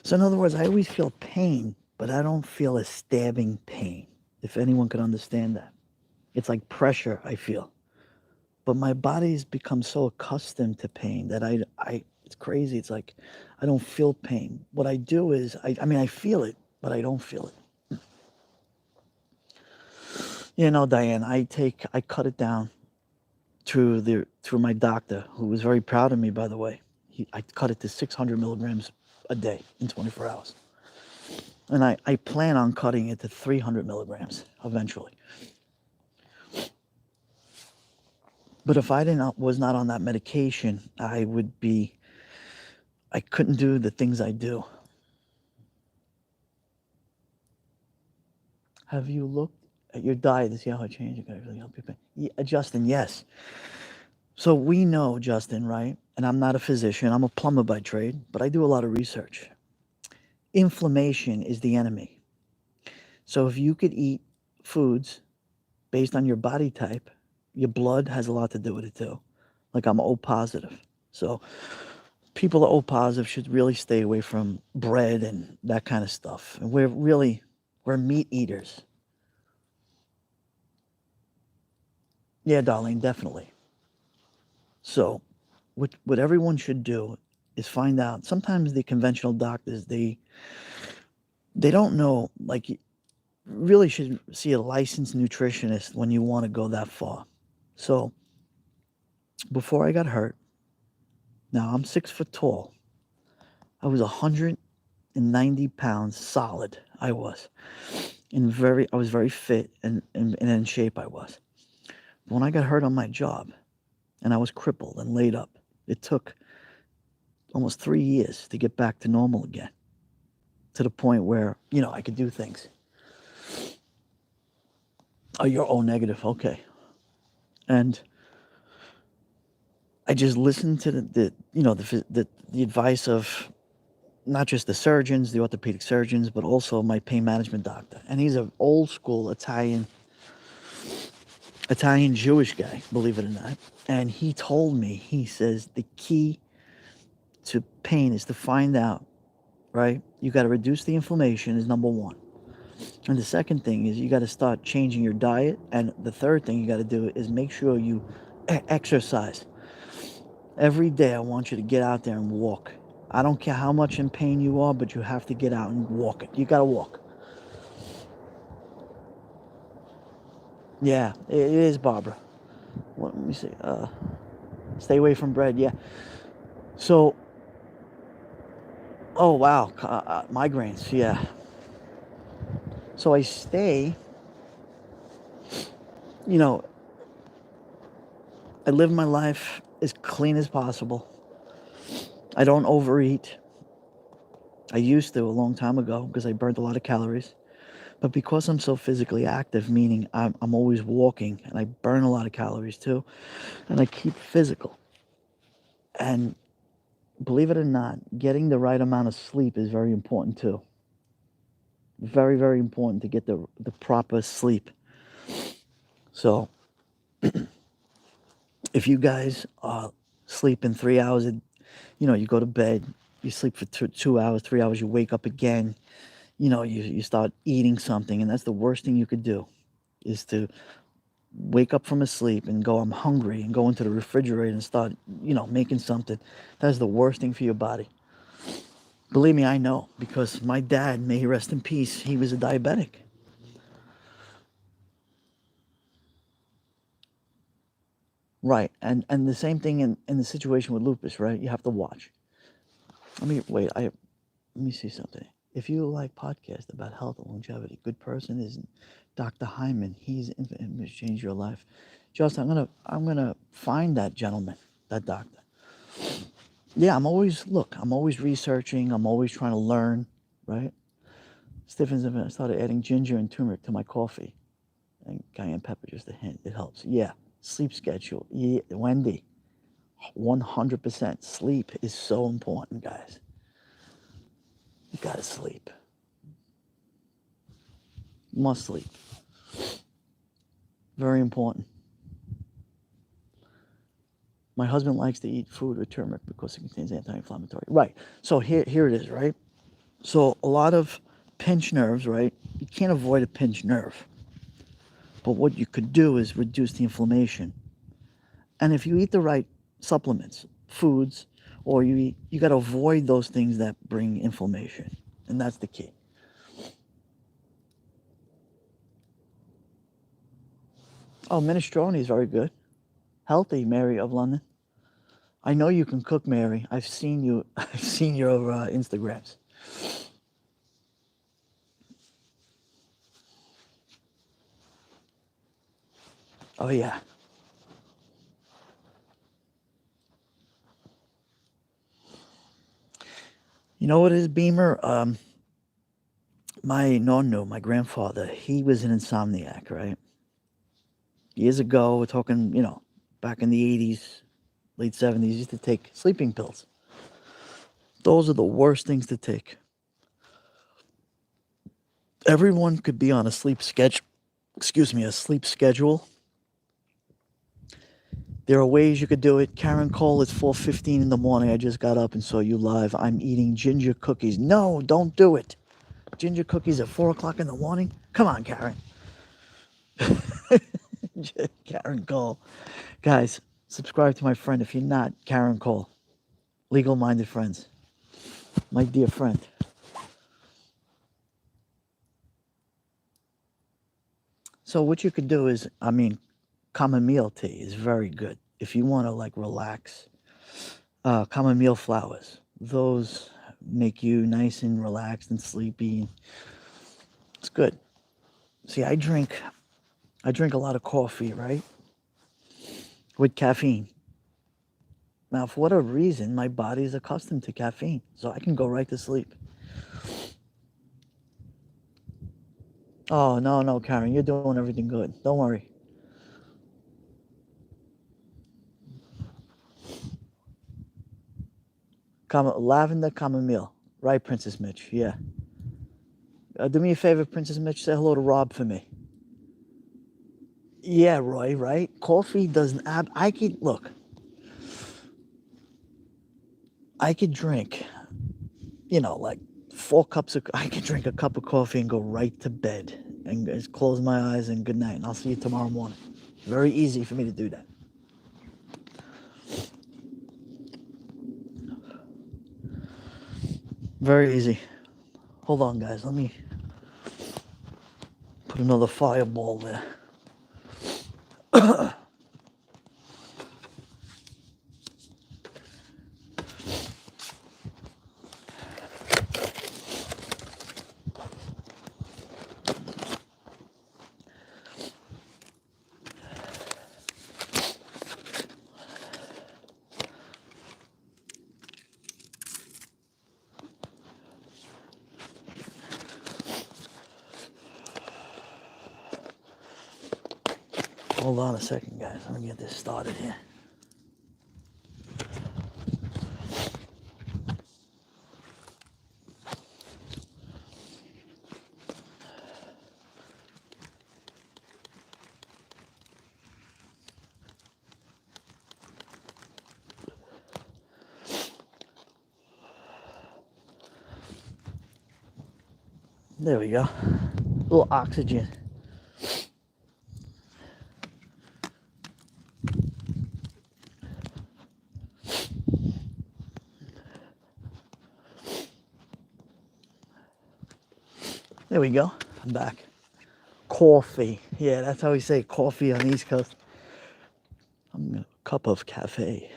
so in other words, I always feel pain, but I don't feel a stabbing pain, if anyone could understand that. It's like pressure I feel. But my body's become so accustomed to pain that it's crazy. It's like I don't feel pain. What I do is, I mean, I feel it, but I don't feel it. You know, Diane, I cut it down through my doctor, who was very proud of me, by the way. I cut it to 600 milligrams a day in 24 hours. And I plan on cutting it to 300 milligrams eventually. But if I was not on that medication, I couldn't do the things I do. Have you looked at your diet to see how it changed? It can really help you. Yeah, Justin, yes. So we know, Justin, right? And I'm not a physician. I'm a plumber by trade, but I do a lot of research. Inflammation is the enemy. So if you could eat foods based on your body type, your blood has a lot to do with it too. Like I'm O positive. So people that are O positive should really stay away from bread and that kind of stuff. And we're meat eaters. Yeah, Darlene, definitely. So what everyone should do is find out. Sometimes the conventional doctors, they don't know, like, you really should see a licensed nutritionist when you want to go that far. So before I got hurt, now I'm 6 foot tall. I was 190 pounds solid. I was. I was very fit and in shape I was. But when I got hurt on my job and I was crippled and laid up, it took almost 3 years to get back to normal again, to the point where, I could do things. Oh, you're O negative. Okay. And I just listened to the advice of not just the surgeons, the orthopedic surgeons, but also my pain management doctor. And he's an old school Italian Jewish guy, believe it or not. And he told me, he says, the key to pain is to find out, right? You got to reduce the inflammation is number one. And the second thing is you got to start changing your diet. And the third thing you got to do is make sure you exercise. Every day I want you to get out there and walk. I don't care how much in pain you are, but you have to get out and walk it. You got to walk. Yeah, it is, Barbara. Let me see. Stay away from bread. Yeah. So, oh wow, migraines. Yeah. So I stay. I live my life as clean as possible. I don't overeat. I used to a long time ago because I burnt a lot of calories. But because I'm so physically active, meaning I'm always walking and I burn a lot of calories too, and I keep physical. And believe it or not, getting the right amount of sleep is very important too. Very, very important to get the proper sleep. So if you guys sleep in 3 hours, you go to bed, you sleep for 2 hours, 3 hours, you wake up again, you start eating something, and that's the worst thing you could do, is to wake up from a sleep and go, I'm hungry, and go into the refrigerator and start, making something. That's the worst thing for your body. Believe me, I know, because my dad, may he rest in peace, he was a diabetic. Right. And the same thing in the situation with lupus, right? You have to watch. Let me see something. If you like podcasts about health and longevity, good person is Dr. Hyman. He's infinitely changed your life. Justin, I'm gonna find that gentleman, that doctor. Yeah, I'm always researching, I'm always trying to learn, right? Stephens, I started adding ginger and turmeric to my coffee. And cayenne pepper, just a hint. It helps. Yeah. Sleep schedule. Yeah, Wendy. 100%. Sleep is so important, guys. You gotta sleep. Must sleep. Very important. My husband likes to eat food with turmeric because it contains anti-inflammatory. Right. So here it is, right? So a lot of pinched nerves, right? You can't avoid a pinched nerve. But what you could do is reduce the inflammation. And if you eat the right supplements, foods, or you got to avoid those things that bring inflammation. And that's the key. Oh, minestrone is very good. Healthy, Mary of London. I know you can cook, Mary. I've seen you. I've seen your Instagrams. Oh yeah. You know what is Beamer? My grandfather, he was an insomniac, right? Years ago, we're talking, back in the 80s, late 70s, he used to take sleeping pills. Those are the worst things to take. Everyone could be on a sleep schedule. There are ways you could do it. Karen Cole, it's 4:15 in the morning. I just got up and saw you live. I'm eating ginger cookies. No, don't do it. Ginger cookies at 4 o'clock in the morning? Come on, Karen. Karen Cole. Guys, subscribe to my friend if you're not. Karen Cole. Legal Minded Friends. My dear friend. So what you could do is, chamomile tea is very good. If you want to relax, chamomile flowers, those make you nice and relaxed and sleepy. It's good. See, I drink a lot of coffee, right? With caffeine. Now, for whatever reason, my body is accustomed to caffeine, so I can go right to sleep. Oh, no, Karen, you're doing everything good. Don't worry. Lavender chamomile. Right, Princess Mitch? Yeah. Do me a favor, Princess Mitch. Say hello to Rob for me. Yeah, Roy, right? Coffee doesn't have... I could drink, like 4 cups of... I could drink a cup of coffee and go right to bed and just close my eyes and good night. And I'll see you tomorrow morning. Very easy for me to do that. Very easy. Hold on, guys. Let me put another fireball there. Hold on a second, guys. Let me get this started here. There we go. A little oxygen. There we go. I'm back. Coffee. Yeah, that's how we say coffee on the East Coast. I'm gonna a cup of cafe.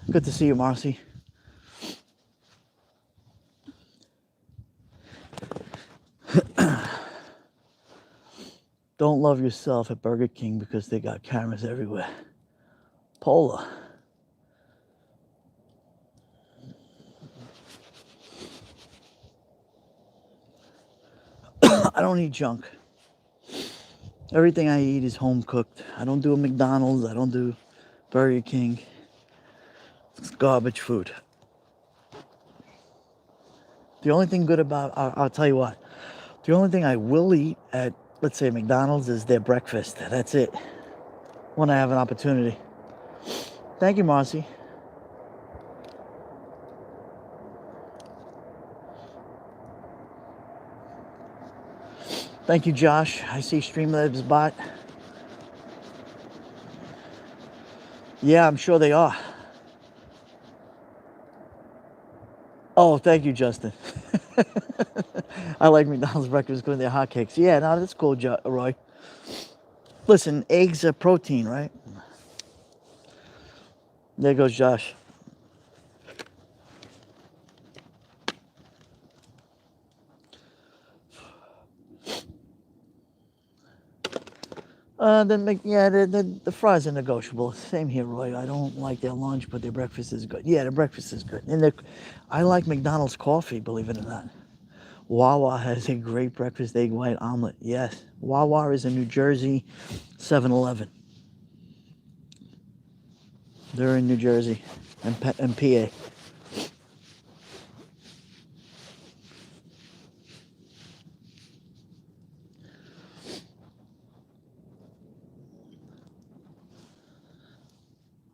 Good to see you, Marcy. Don't love yourself at Burger King because they got cameras everywhere. Paula. I don't eat junk. Everything I eat is home cooked. I don't do a McDonald's. I don't do Burger King. It's garbage food. The only thing good about, I'll tell you what, the only thing I will eat at, let's say, McDonald's is their breakfast. That's it. When I have an opportunity. Thank you, Marcy. Thank you, Josh. I see Streamlabs bot. Yeah, I'm sure they are. Oh, thank you, Justin. I like McDonald's breakfast because they're hotcakes. Yeah, no, that's cool, Roy. Listen, eggs are protein, right? There goes Josh. The fries are negotiable. Same here, Roy. I don't like their lunch, but their breakfast is good. Yeah, the breakfast is good. And I like McDonald's coffee, believe it or not. Wawa has a great breakfast egg white omelet. Yes, Wawa is in New Jersey, 7-Eleven. They're in New Jersey and PA.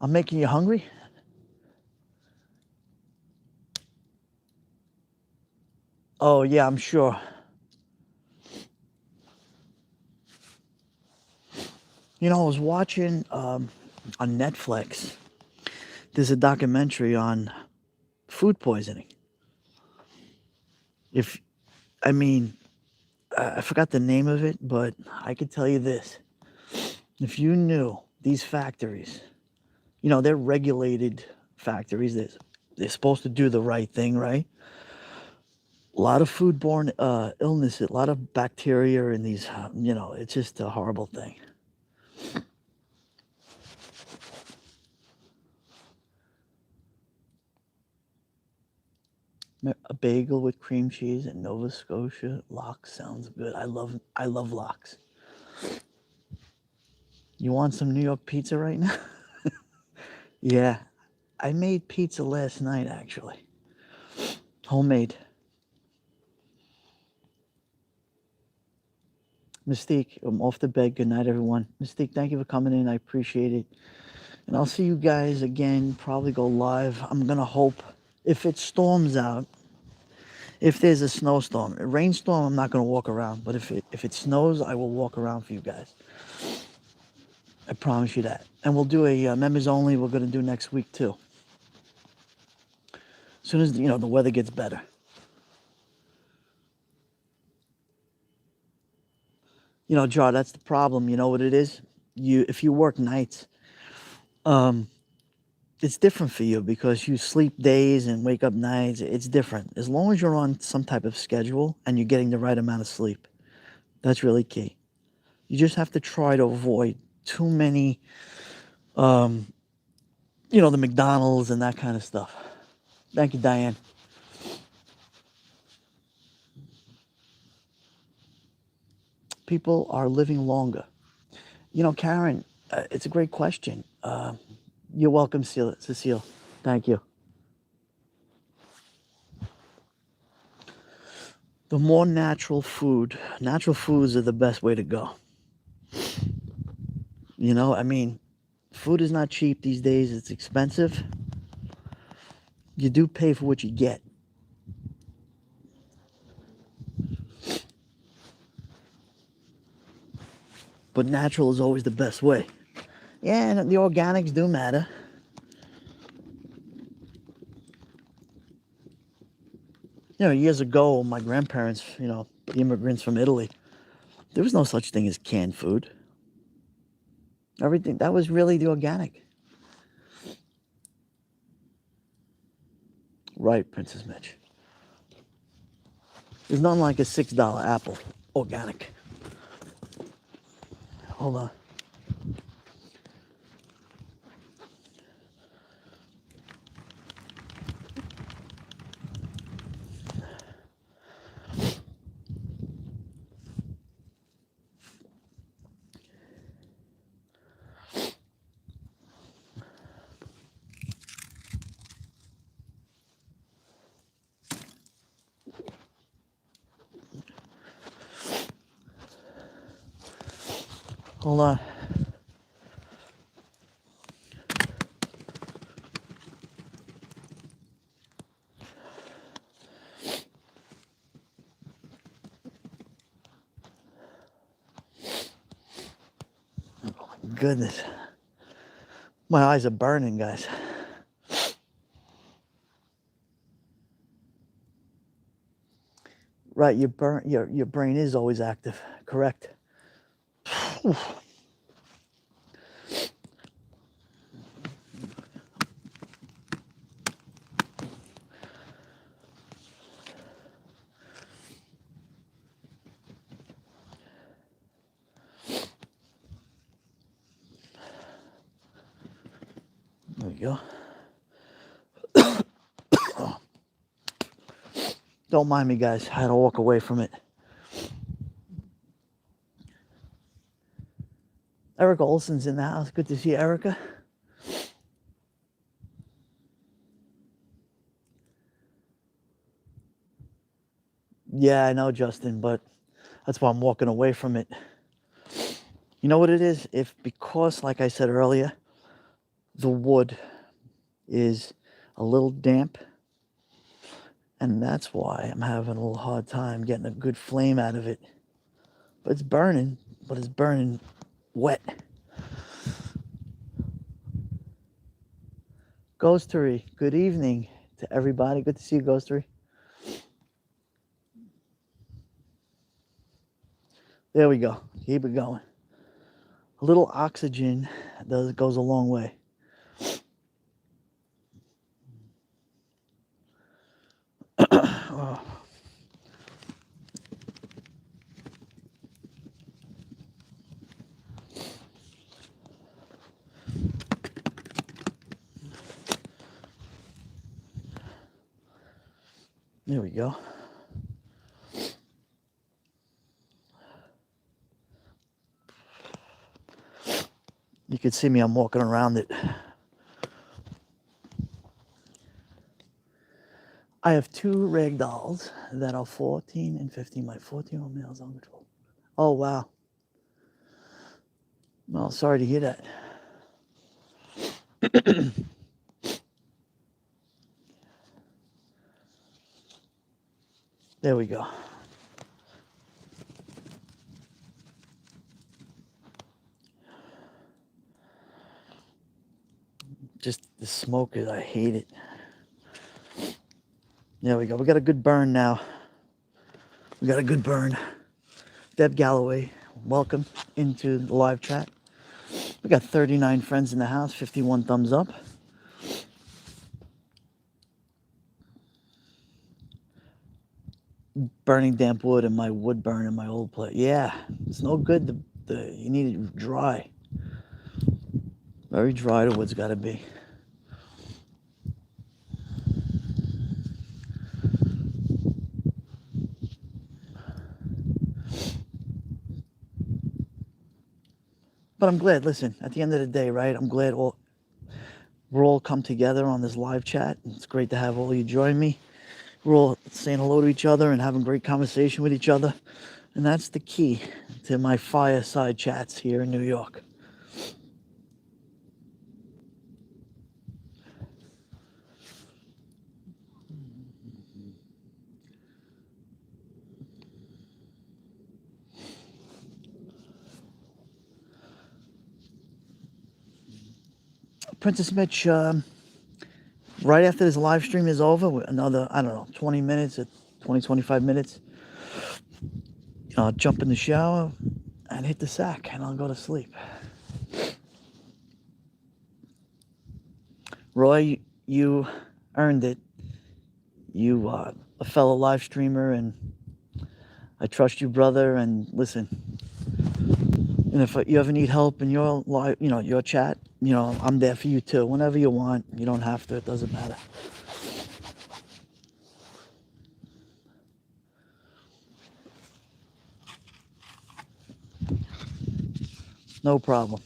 I'm making you hungry? Oh, yeah, I'm sure. You know, I was watching on Netflix. There's a documentary on food poisoning. If I mean, I forgot the name of it, but I could tell you this. If you knew these factories, you know, they're regulated factories. They're supposed to do the right thing, right? A lot of foodborne illness, a lot of bacteria in these, you know, it's just a horrible thing. A bagel with cream cheese in Nova Scotia. Lox sounds good. I love lox. You want some New York pizza right now? Yeah, I made pizza last night actually. Homemade. Mystique, I'm off to bed. Good night, everyone. Mystique, thank you for coming in. I appreciate it. And I'll see you guys again, probably go live. I'm going to hope if it storms out, if there's a snowstorm, a rainstorm, I'm not going to walk around. But if it snows, I will walk around for you guys. I promise you that. And we'll do a members only. We're going to do next week too. As soon as, you know, the weather gets better. You know, Jar, that's the problem. You know what it is? If you work nights, it's different for you because you sleep days and wake up nights. It's different. As long as you're on some type of schedule and you're getting the right amount of sleep, that's really key. You just have to try to avoid too many, you know, the McDonald's and that kind of stuff. Thank you, Diane. People are living longer. You know, Karen, it's a great question. You're welcome, Cecile. Thank you. The more natural foods are the best way to go. You know, I mean, food is not cheap these days. It's expensive. You do pay for what you get. But natural is always the best way. Yeah, and the organics do matter. You know, years ago, my grandparents, you know, the immigrants from Italy, there was no such thing as canned food. Everything, that was really the organic. Right, Princess Mitch. There's nothing like a $6 apple, organic. Hold on. Hold on. Goodness. My eyes are burning, guys. Right, your brain is always active, correct? There we go. Don't mind me, guys. I had to walk away from it. Erica Olson's in the house. Good to see Erica. Yeah, I know, Justin, but that's why I'm walking away from it. You know what it is? Because, like I said earlier, the wood is a little damp, and that's why I'm having a little hard time getting a good flame out of it. But it's burning wet. Ghostery, good evening to everybody. Good to see you, Ghostery. There we go. Keep it going. A little oxygen goes a long way. Oh. There we go. You can see me, I'm walking around it. I have 2 rag dolls that are 14 and 15. My 14-year-old male's on control. Oh, wow. Well, sorry to hear that. There we go. Just the smoke, I hate it. There we go. We got a good burn now. We got a good burn. Deb Galloway, welcome into the live chat. We got 39 friends in the house, 51 thumbs up. Burning damp wood and my wood burn in my old place. Yeah, it's no good. You need it dry. Very dry the wood's got to be. But I'm glad, listen, at the end of the day, right, I'm glad we're all come together on this live chat. It's great to have all of you join me. We're all saying hello to each other and having great conversation with each other. And that's the key to my fireside chats here in New York. Princess Mitch, right after this live stream is over, another, I don't know, 20 minutes, 25 minutes, I'll jump in the shower and hit the sack and I'll go to sleep. Roy, you earned it. You a fellow live streamer, and I trust you, brother. And listen, and if you ever need help in your live, your chat, I'm there for you too. Whenever you want, you don't have to. It doesn't matter. No problem.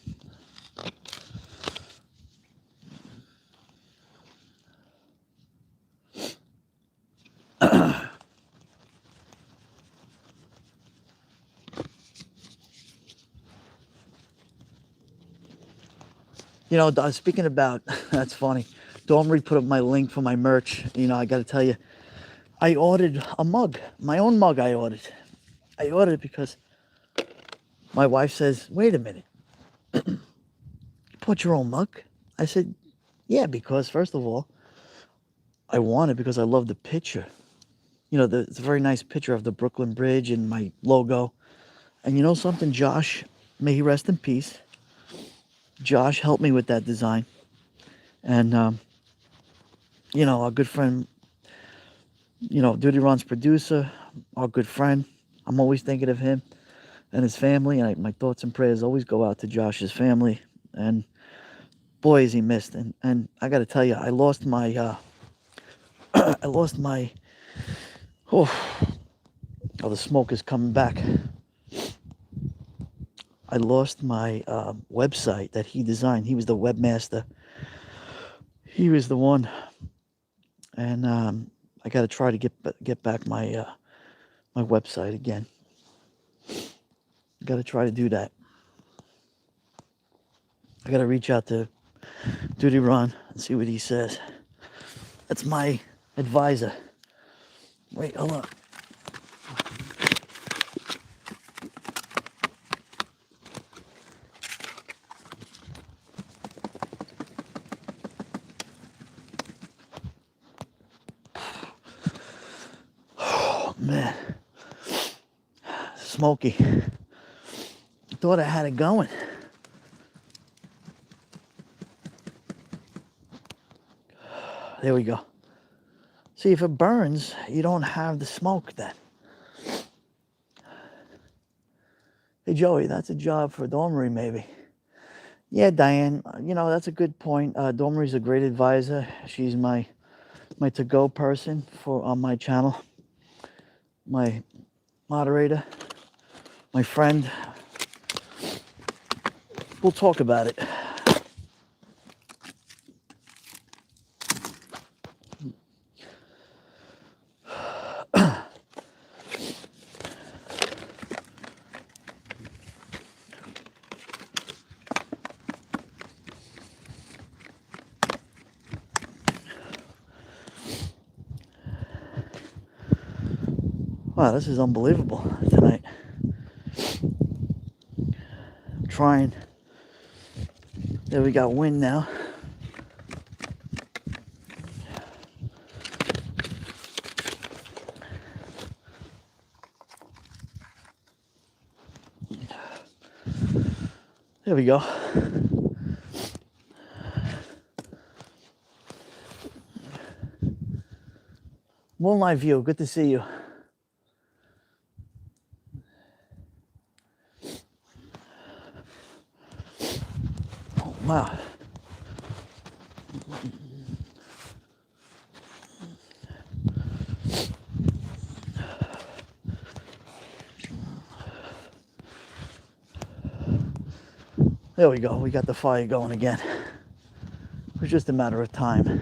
You know, speaking about, that's funny. Dormery put up my link for my merch. You know, I got to tell you, I ordered a mug. My own mug I ordered. I ordered it because my wife says, wait a minute, you bought your own mug? I said, yeah, because first of all, I want it because I love the picture. You know, it's a very nice picture of the Brooklyn Bridge and my logo. And you know something, Josh, may he rest in peace. Josh helped me with that design. And, you know, our good friend, you know, Duty Ron's producer, our good friend, I'm always thinking of him and his family. And my thoughts and prayers always go out to Josh's family. And boy, is he missed. And I got to tell you, I lost my, oh, oh, the smoke is coming back. I lost my website that he designed. He was the webmaster. He was the one. And I got to try to get back my my website again. Got to try to do that. I got to reach out to Duty Ron and see what he says. That's my advisor. Wait, hold on. Oh, man. Smoky. I thought I had it going. There we go. See, if it burns, you don't have the smoke then. Hey, Joey, that's a job for Dormery, maybe. Yeah, Diane, you know, that's a good point. Dormery's a great advisor. She's my to-go person for on my channel. My moderator, my friend. We'll talk about it. Wow, this is unbelievable tonight. I'm trying. There we got wind now. There we go. Moonlight view, good to see you. Oh, wow. There we go. We got the fire going again. It was just a matter of time.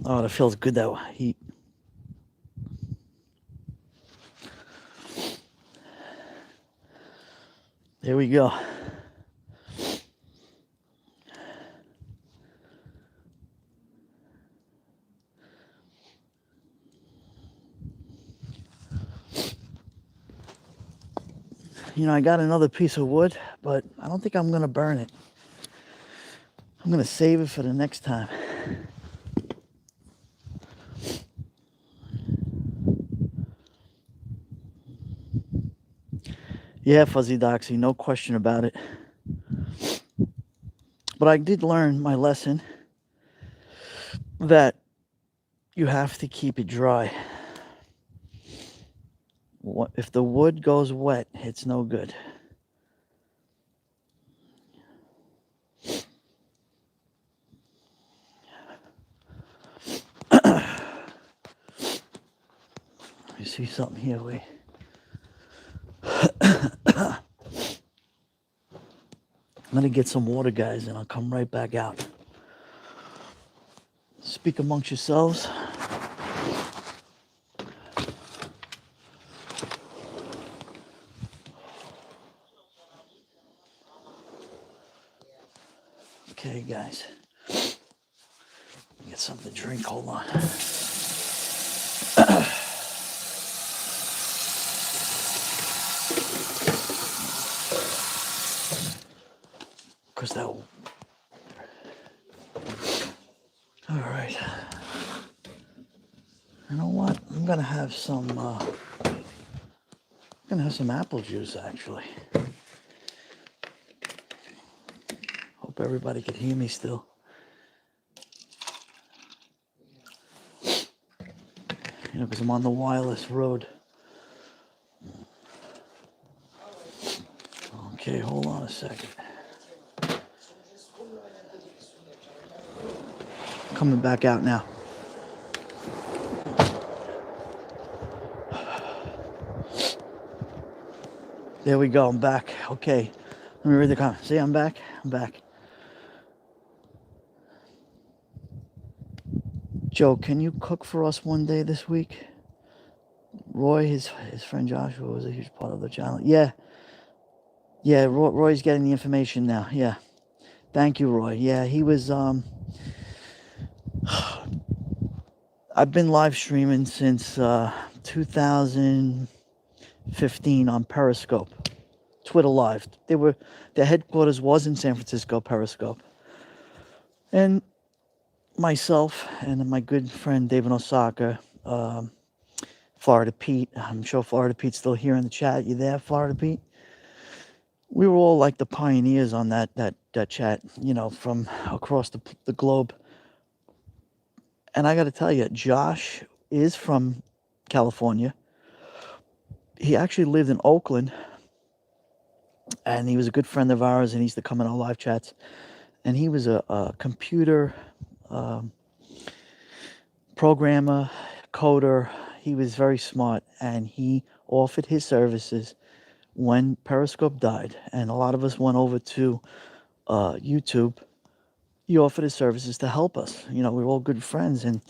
Oh, that feels good, that heat. There we go. You know, I got another piece of wood, but I don't think I'm going to burn it. I'm going to save it for the next time. Yeah, Fuzzy Doxy, no question about it. But I did learn my lesson that you have to keep it dry. If the wood goes wet, it's no good. can see something here. Wait. I'm gonna get some water, guys, and I'll come right back out. Speak amongst yourselves. Okay, guys. Get something to drink. Hold on. Because that will... All right. You know what? I'm gonna have some apple juice, actually. Hope everybody can hear me still. You know, because I'm on the wireless road. Okay, hold on a second. Coming back out now. There we go. I'm back. Okay. Let me read the comment. See, I'm back. I'm back. Joe, can you cook for us one day this week? Roy, his friend Joshua was a huge part of the channel. Yeah. Yeah, Roy's getting the information now. Yeah. Thank you, Roy. Yeah, he was I've been live streaming since 2015 on Periscope. Twitter Live. Their headquarters was in San Francisco, Periscope. And myself and my good friend David Osaka, Florida Pete. I'm sure Florida Pete's still here in the chat. You there, Florida Pete? We were all like the pioneers on that chat, you know, from across the globe. And I got to tell you, Josh is from California. He actually lived in Oakland, and he was a good friend of ours, and he used to come in our live chats. And he was a computer programmer, coder. He was very smart, and he offered his services when Periscope died, and a lot of us went over to YouTube. He offered his services to help us. You know, we were all good friends, and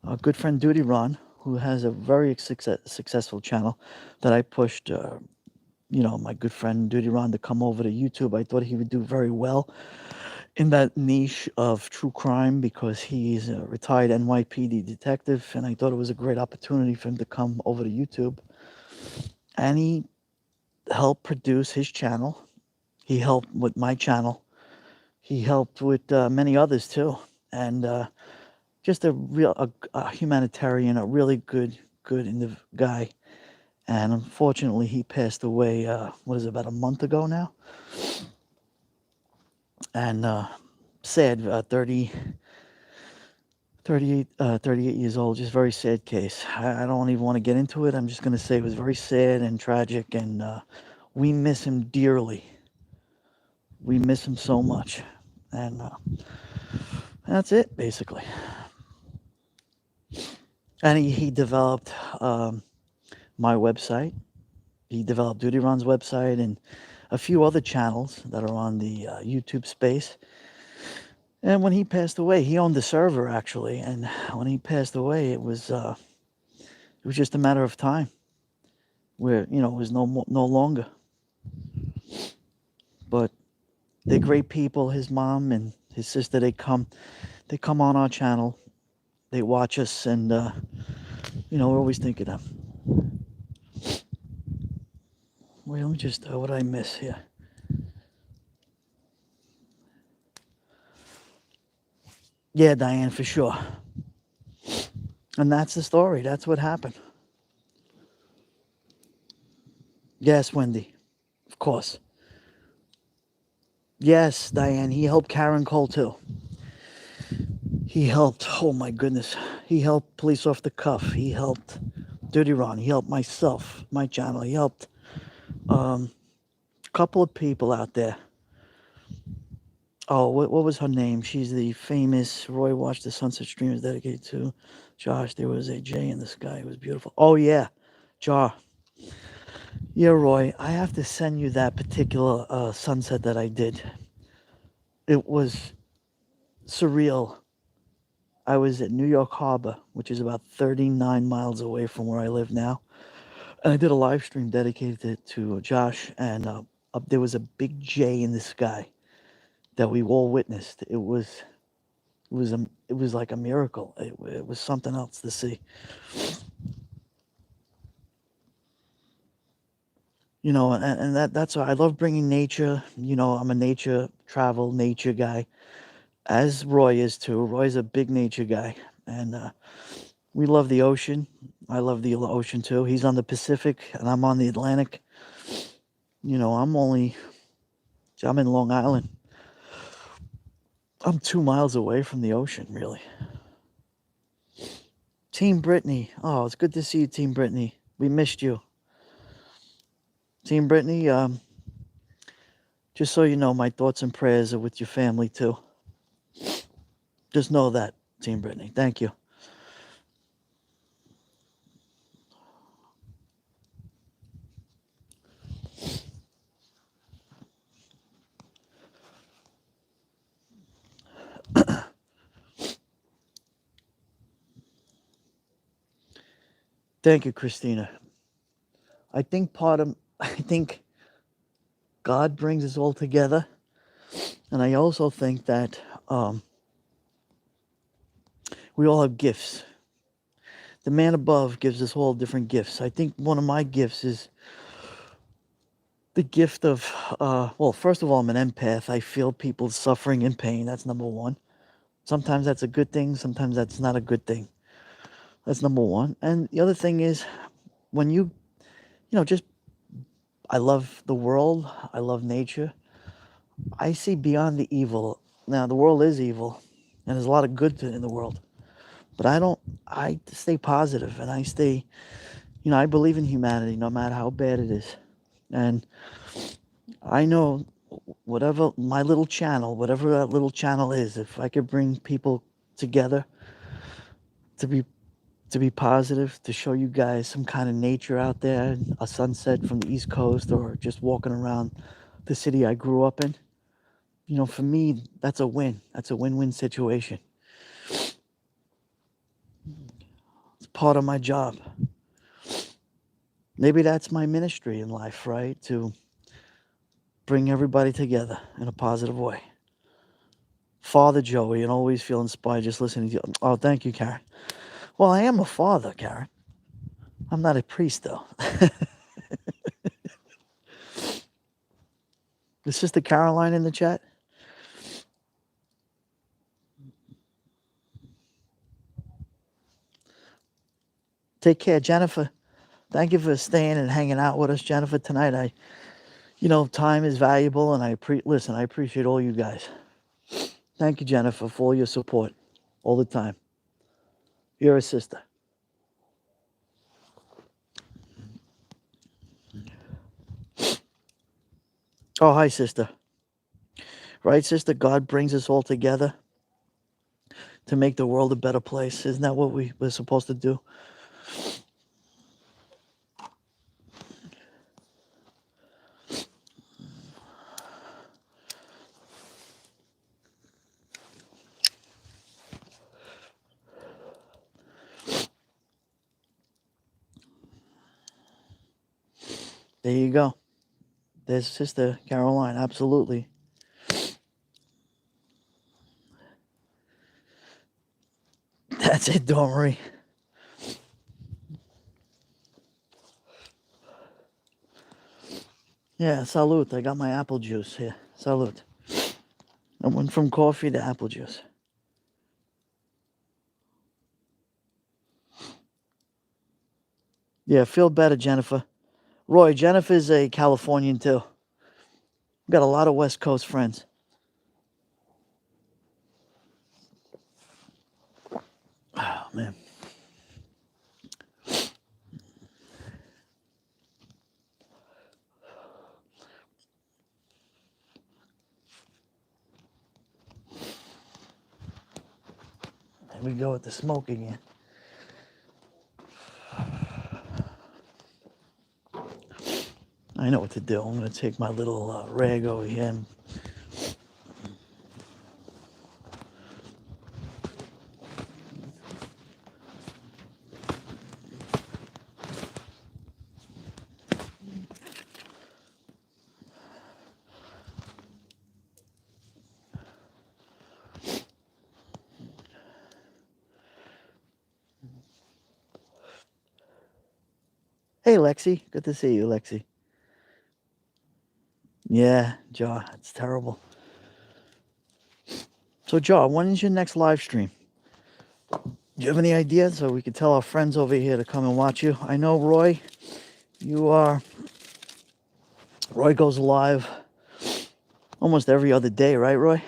our good friend Duty Ron, who has a very successful channel that I pushed, you know, my good friend Duty Ron to come over to YouTube. I thought he would do very well in that niche of true crime because he's a retired NYPD detective, and I thought it was a great opportunity for him to come over to YouTube. And he helped produce his channel. He helped with my channel. He helped with many others too. And just a humanitarian, a really good guy. And unfortunately, he passed away, about a month ago now? And sad, 38 years old, just very sad case. I don't even want to get into it. I'm just going to say it was very sad and tragic, and we miss him dearly. We miss him so much. And that's it, basically. And he developed my website. He developed Duty Ron's website and a few other channels that are on the YouTube space. And when he passed away, he owned the server, actually. And when he passed away, it was just a matter of time where, you know, it was no longer. But they're great people. His mom and his sister, they come on our channel. They watch us, and you know, we're always thinking of them. Wait, let me just, what did I miss here? Yeah, Diane, for sure. And that's the story. That's what happened. Yes, Wendy. Of course. Yes, Diane. He helped Karen Cole, too. He helped, oh my goodness. He helped Police Off the Cuff. He helped Dirty Ron. He helped myself, my channel. He helped a couple of people out there. Oh, what was her name? She's the famous Roy Watch the Sunset Stream is dedicated to. Josh, there was a J in the sky. It was beautiful. Oh, yeah. Jar. Yeah, Roy, I have to send you that particular sunset that I did. It was surreal. I was at New York Harbor, which is about 39 miles away from where I live now. And I did a live stream dedicated to Josh, and up there was a big J in the sky that we all witnessed. It was like a miracle. It was something else to see. You know, and that's why I love bringing nature. You know, I'm a nature guy, as Roy is too. Roy's a big nature guy, and we love the ocean. I love the ocean too. He's on the Pacific, and I'm on the Atlantic. You know, I'm in Long Island. I'm 2 miles away from the ocean, really. Team Brittany. Oh, it's good to see you, Team Brittany. We missed you. Team Brittany, just so you know, my thoughts and prayers are with your family too. Just know that, Team Brittany. Thank you. Thank you, Christina. I think God brings us all together, and I also think that we all have gifts. The man above gives us all different gifts. I think one of my gifts is the gift of, well, first of all, I'm an empath. I feel people's suffering and pain. That's number one. Sometimes that's a good thing. Sometimes that's not a good thing. That's number one. And the other thing is when just, I love the world. I love nature. I see beyond the evil. Now, the world is evil, and there's a lot of good in the world. But I stay positive, and I believe in humanity no matter how bad it is. And I know whatever my little channel, whatever that little channel is, if I could bring people together to be positive, to show you guys some kind of nature out there, a sunset from the East Coast, or just walking around the city I grew up in, for me, that's a win. That's a win-win situation. It's part of my job. Maybe that's my ministry in life, right? To bring everybody together in a positive way. Father Joey, and always feel inspired just listening to you. Oh, thank you, Karen. Well, I am a father, Karen. I'm not a priest, though. Is Sister Caroline in the chat? Take care, Jennifer. Thank you for staying and hanging out with us, Jennifer, tonight. Time is valuable, and I appreciate all you guys. Thank you, Jennifer, for all your support all the time. You're a sister. Oh, hi, sister. Right, sister? God brings us all together to make the world a better place. Isn't that what we're supposed to do? There you go. There's Sister Caroline. Absolutely. That's it, don't worry. Yeah, salute. I got my apple juice here. Salute. I went from coffee to apple juice. Yeah, feel better, Jennifer. Roy, Jennifer's a Californian too. We've got a lot of West Coast friends. Oh, man. Here we go with the smoke again. I know what to do. I'm going to take my little rag over here and hey, Lexi. Good to see you, Lexi. Yeah, Joe, it's terrible. So, Joe, when is your next live stream? Do you have any ideas so we could tell our friends over here to come and watch you? I know, Roy, Roy goes live almost every other day, right, Roy?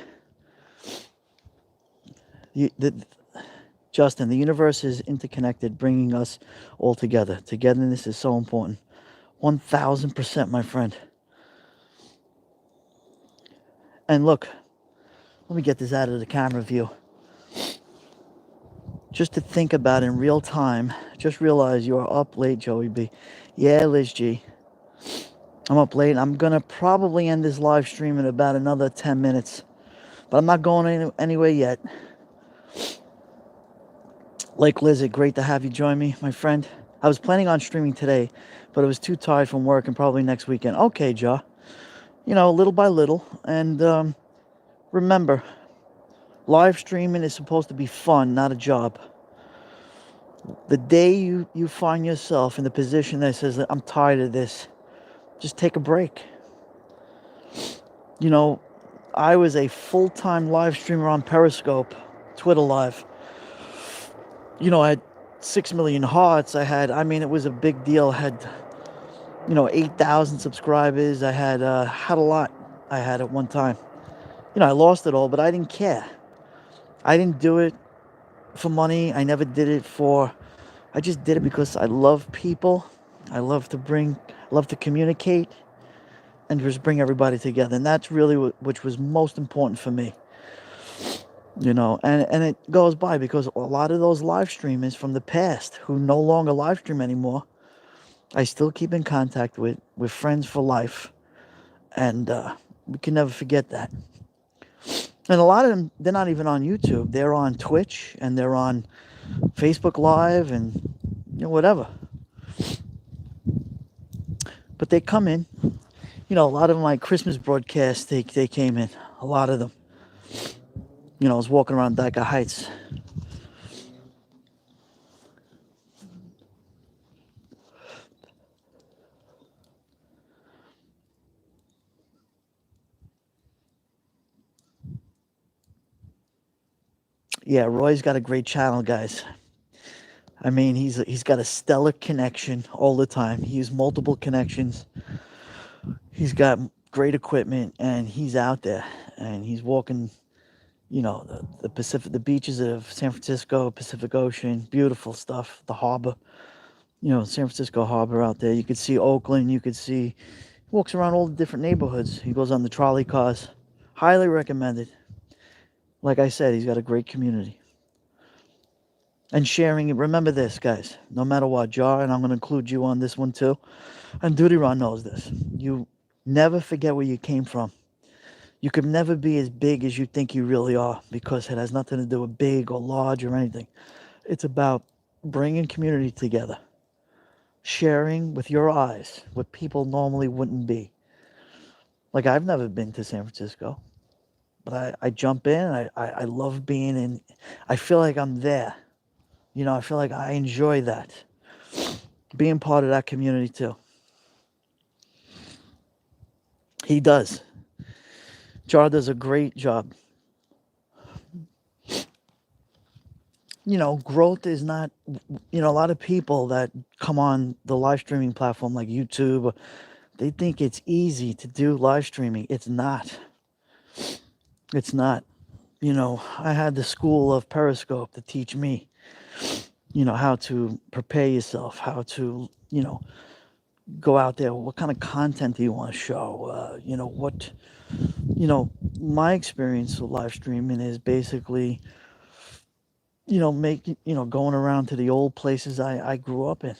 Justin, the universe is interconnected, bringing us all together. Togetherness is so important. 1000%, my friend. And look, let me get this out of the camera view. Just to think about in real time, just realize you are up late, Joey B. Yeah, Liz G. I'm up late. I'm going to probably end this live stream in about another 10 minutes. But I'm not going anywhere yet. Lake Lizard, great to have you join me, my friend. I was planning on streaming today, but I was too tired from work and probably next weekend. Okay, Joe. You know, little by little. And remember, live streaming is supposed to be fun, not a job. The day you find yourself in the position that says, I'm tired of this, just take a break. You know, I was a full-time live streamer on Periscope, Twitter Live. You know, I had 6 million hearts. It was a big deal. I had, 8,000 subscribers. I had a lot. I had at one time. I lost it all, but I didn't care. I didn't do it for money. I never did it I just did it because I love people. I love to communicate and just bring everybody together. And that's really which was most important for me. And it goes by because a lot of those live streamers from the past who no longer live stream anymore, I still keep in contact with. We're friends for life. And we can never forget that. And a lot of them, they're not even on YouTube. They're on Twitch and they're on Facebook Live and whatever. But they come in. A lot of my Christmas broadcasts, they came in. A lot of them. I was walking around Dyker Heights. Yeah, Roy's got a great channel, guys. I mean, he's got a stellar connection all the time. He has multiple connections. He's got great equipment, and he's out there, and he's walking, the beaches of San Francisco, Pacific Ocean, beautiful stuff. The harbor, San Francisco harbor out there. You could see Oakland. You could see, he walks around all the different neighborhoods. He goes on the trolley cars. Highly recommended. Like I said, he's got a great community. And sharing it. Remember this, guys. No matter what, Jar, and I'm going to include you on this one too. And Duty Ron knows this. You never forget where you came from. You could never be as big as you think you really are because it has nothing to do with big or large or anything. It's about bringing community together. Sharing with your eyes what people normally wouldn't be. Like, I've never been to San Francisco. But I jump in. I love being in. I feel like I'm there. I feel like I enjoy that. Being part of that community too. He does. Jar does a great job. Growth is not, a lot of people that come on the live streaming platform like YouTube, they think it's easy to do live streaming. It's not. It's not. I had the school of Periscope to teach me, how to prepare yourself, how to, go out there. What kind of content do you want to show? My experience with live streaming is basically, going around to the old places I grew up in.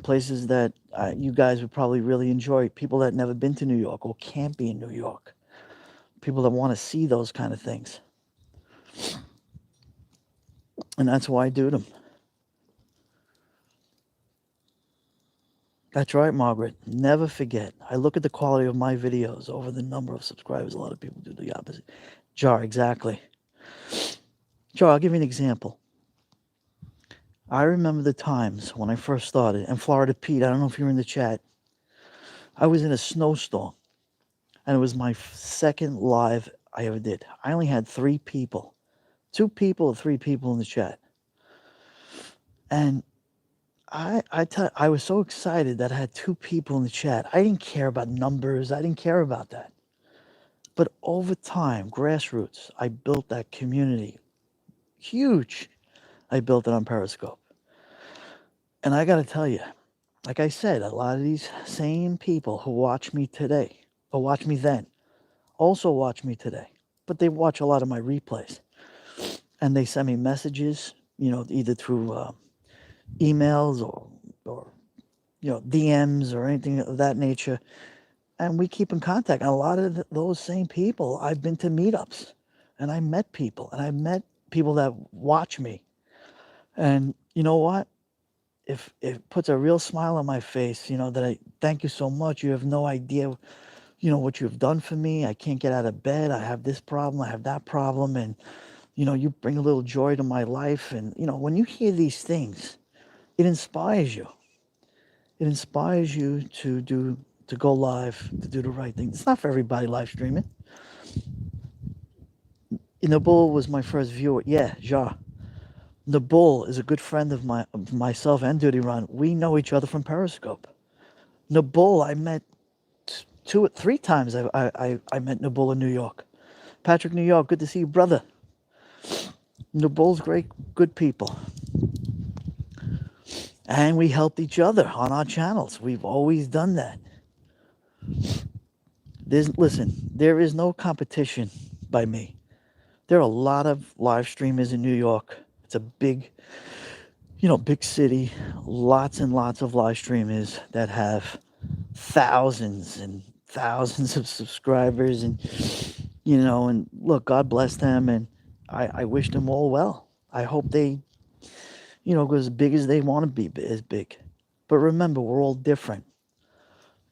places that you guys would probably really enjoy. People that never been to New York or can't be in New York. People that want to see those kind of things. And that's why I do them. That's right, Margaret. Never forget. I look at the quality of my videos over the number of subscribers. A lot of people do the opposite. Jar, exactly. Jar, I'll give you an example. I remember the times when I first started, and Florida Pete, I don't know if you're in the chat. I was in a snowstorm, and it was my second live I ever did. I only had 3 people, 2 people or 3 people in the chat. And I was so excited that I had 2 people in the chat. I didn't care about numbers. I didn't care about that. But over time, grassroots, I built that community. Huge. I built it on Periscope. And I got to tell you, like I said, a lot of these same people who watch me today, or watch me then, also watch me today. But they watch a lot of my replays. And they send me messages, either through emails or DMs or anything of that nature. And we keep in contact. And a lot of those same people, I've been to meetups and I met people and I met people that watch me. And you know what? If it puts a real smile on my face, that I thank you so much. You have no idea, what you've done for me. I can't get out of bed. I have this problem. I have that problem. And, you bring a little joy to my life. And, when you hear these things, it inspires you. It inspires you to go live, to do the right thing. It's not for everybody live streaming. Nabul was my first viewer. Yeah, Ja. Nabul is a good friend of myself and Duty Ron. We know each other from Periscope. Nabul, I met 2 or 3 times. I met Nabul in New York. Patrick, New York, good to see you, brother. Nabul's great, good people. And we helped each other on our channels. We've always done that. Listen, there is no competition by me. There are a lot of live streamers in New York. It's a big, big city. Lots and lots of live streamers that have thousands and thousands of subscribers. And look, God bless them. And I wish them all well. I hope they, go as big as they want to be as big. But remember, we're all different.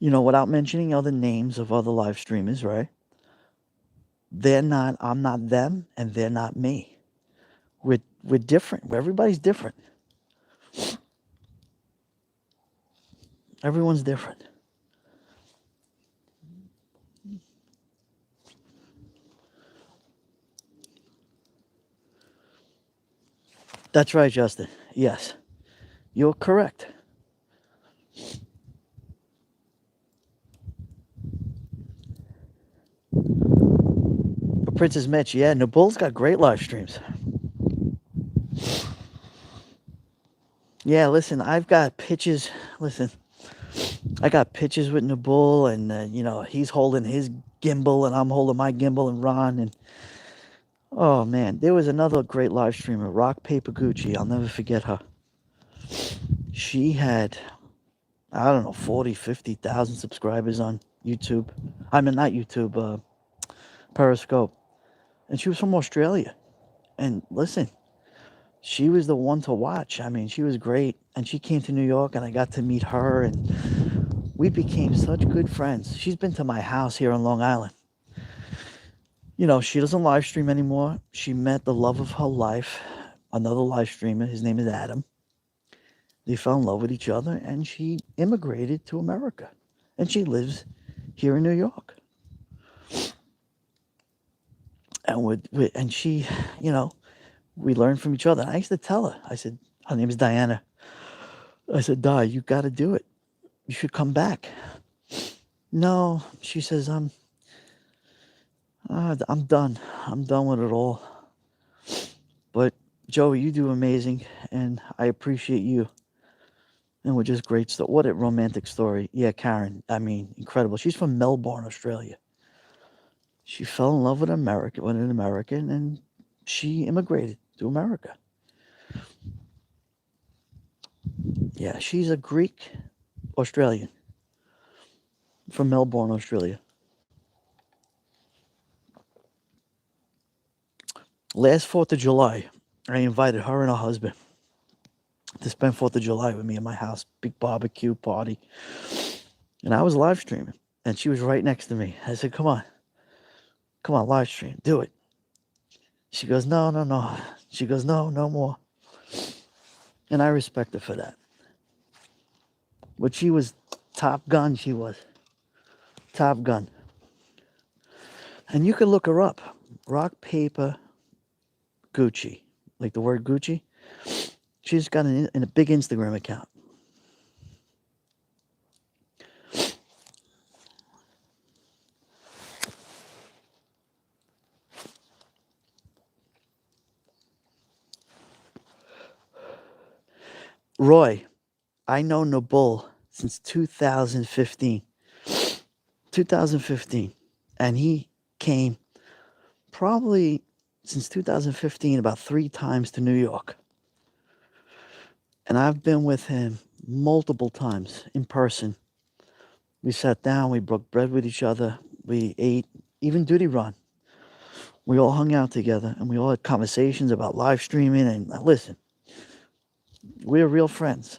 Without mentioning other names of other live streamers, right? I'm not them, and they're not me. We're different. Everybody's different. Everyone's different. That's right, Justin. Yes, you're correct. Princess Mitch, yeah, Nabul's got great live streams. Yeah, listen, I've got pitches. Listen, I got pitches with Nabul, and he's holding his gimbal, and I'm holding my gimbal, and Ron, and oh man, there was another great live streamer, Rock Paper Gucci. I'll never forget her. She had, I don't know, 40, 50,000 subscribers on YouTube. I mean, not YouTube, Periscope. And she was from Australia. And listen, she was the one to watch. I mean, she was great. And she came to New York, and I got to meet her, and we became such good friends. She's been to my house here on Long Island. She doesn't live stream anymore. She met the love of her life, another live streamer. His name is Adam. They fell in love with each other, and she immigrated to America. And she lives here in New York. And she, we learned from each other. And I used to tell her, I said, her name is Diana. I said, Di, you got to do it. You should come back. No, she says, I'm done. I'm done with it all. But Joey, you do amazing, and I appreciate you. And we're just great stuff. What a romantic story. Yeah, Karen. I mean, incredible. She's from Melbourne, Australia. She fell in love with an American, and she immigrated to America. Yeah, she's a Greek Australian from Melbourne, Australia. Last 4th of July, I invited her and her husband to spend 4th of July with me in my house. Big barbecue party. And I was live streaming. And she was right next to me. I said, come on, live stream. Do it. She goes, no, no, no. She goes, no, no more. And I respect her for that. But she was Top Gun, she was. Top Gun. And you could look her up. Rock, paper, Gucci. Like the word Gucci. She's got a big Instagram account. Roy, I know Nabul since 2015. 2015. And he came probably since 2015 about 3 times to New York. And I've been with him multiple times in person. We sat down, we broke bread with each other, we ate, even duty run. We all hung out together and we all had conversations about live streaming. And listen, we're real friends.